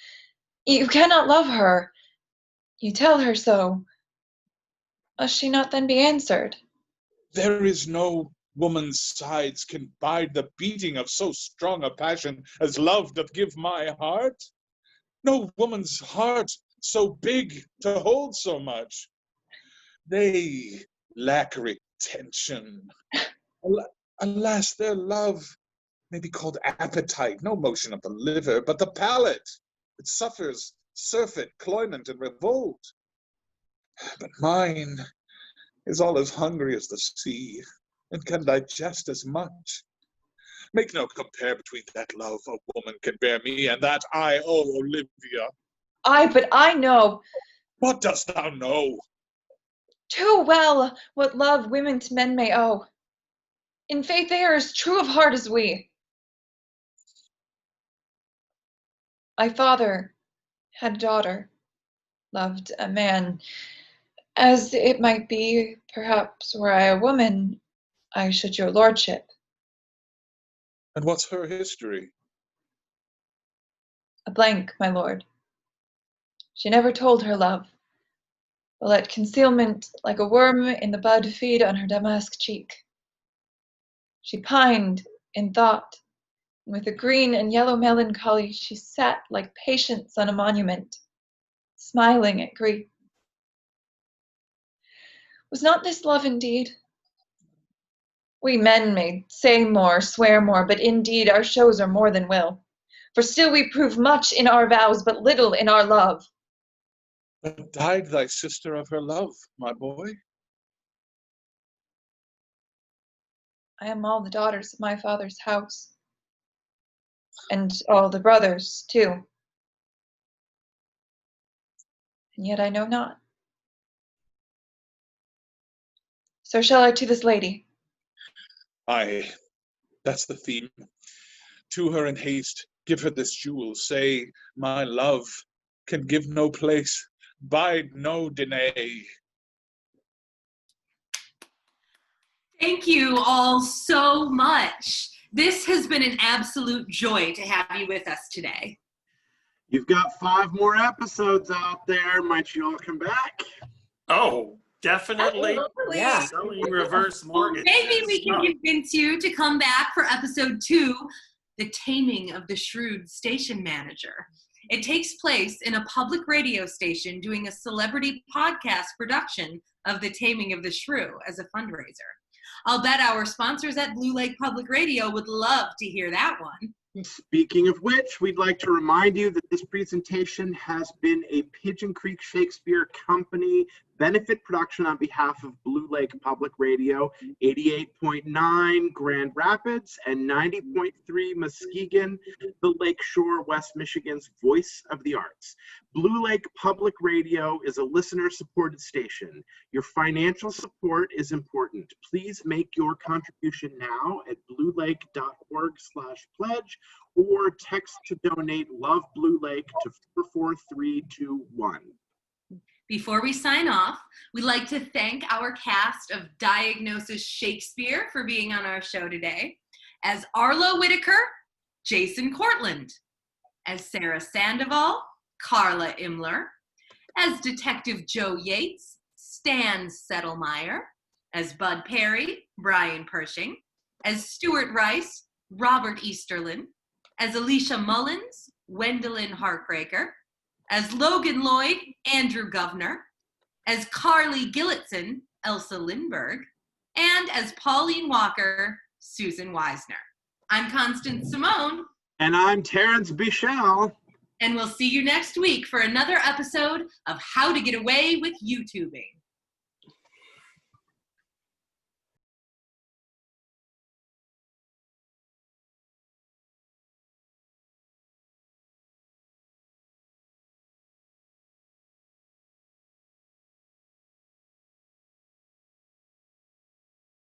You cannot love her. You tell her so. Must she not then be answered? There is no woman's sides can bide the beating of so strong a passion as love doth give my heart. No woman's heart so big to hold so much. They lack retention. Alas, their love may be called appetite, no motion of the liver, but the palate. It suffers surfeit, cloyment, and revolt. But mine is all as hungry as the sea, and can digest as much. Make no compare between that love a woman can bear me, and that I owe Olivia. Aye, but I know. What dost thou know? Too well what love women to men may owe. In faith they are as true of heart as we. My father had a daughter, loved a man. As it might be, perhaps, were I a woman, I should your lordship. And what's her history? A blank, my lord. She never told her love, but let concealment like a worm in the bud feed on her damask cheek. She pined in thought, and with a green and yellow melancholy she sat like patience on a monument, smiling at grief. Was not this love indeed? We men may say more, swear more, but indeed our shows are more than will. For still we prove much in our vows, but little in our love. But died thy sister of her love, my boy? I am all the daughters of my father's house, and all the brothers, too. And yet I know not. So shall I to this lady? Aye, that's the theme. To her in haste, give her this jewel, say, my love can give no place, bide no denay. Thank you all so much. This has been an absolute joy to have you with us today. You've got 5 more episodes out there. Might you all come back? Oh, definitely. Absolutely. Yeah. Selling reverse mortgages. Maybe we can convince you to come back for episode 2, The Taming of the Shrewd Station Manager. It takes place in a public radio station doing a celebrity podcast production of The Taming of the Shrew as a fundraiser. I'll bet our sponsors at Blue Lake Public Radio would love to hear that one. Speaking of which, we'd like to remind you that this presentation has been a Pigeon Creek Shakespeare Company benefit production on behalf of Blue Lake Public Radio, 88.9 Grand Rapids and 90.3 Muskegon, the Lakeshore, West Michigan's voice of the arts. Blue Lake Public Radio is a listener-supported station. Your financial support is important. Please make your contribution now at bluelake.org/pledge or text to donate Love Blue Lake to 44321. Before we sign off, we'd like to thank our cast of Diagnosis Shakespeare for being on our show today. As Arlo Whitaker, Jason Cortland. As Sarah Sandoval, Carla Imler. As Detective Joe Yates, Stan Settlemeyer. As Bud Perry, Brian Pershing. As Stuart Rice, Robert Easterlin. As Alicia Mullins, Wendelin Harkraker. As Logan Lloyd, Andrew Governor. As Carly Gillitson, Elsa Lindberg. And as Pauline Walker, Susan Weisner. I'm Constance Simone. And I'm Terrence Bichelle. And we'll see you next week for another episode of How to Get Away with YouTubing.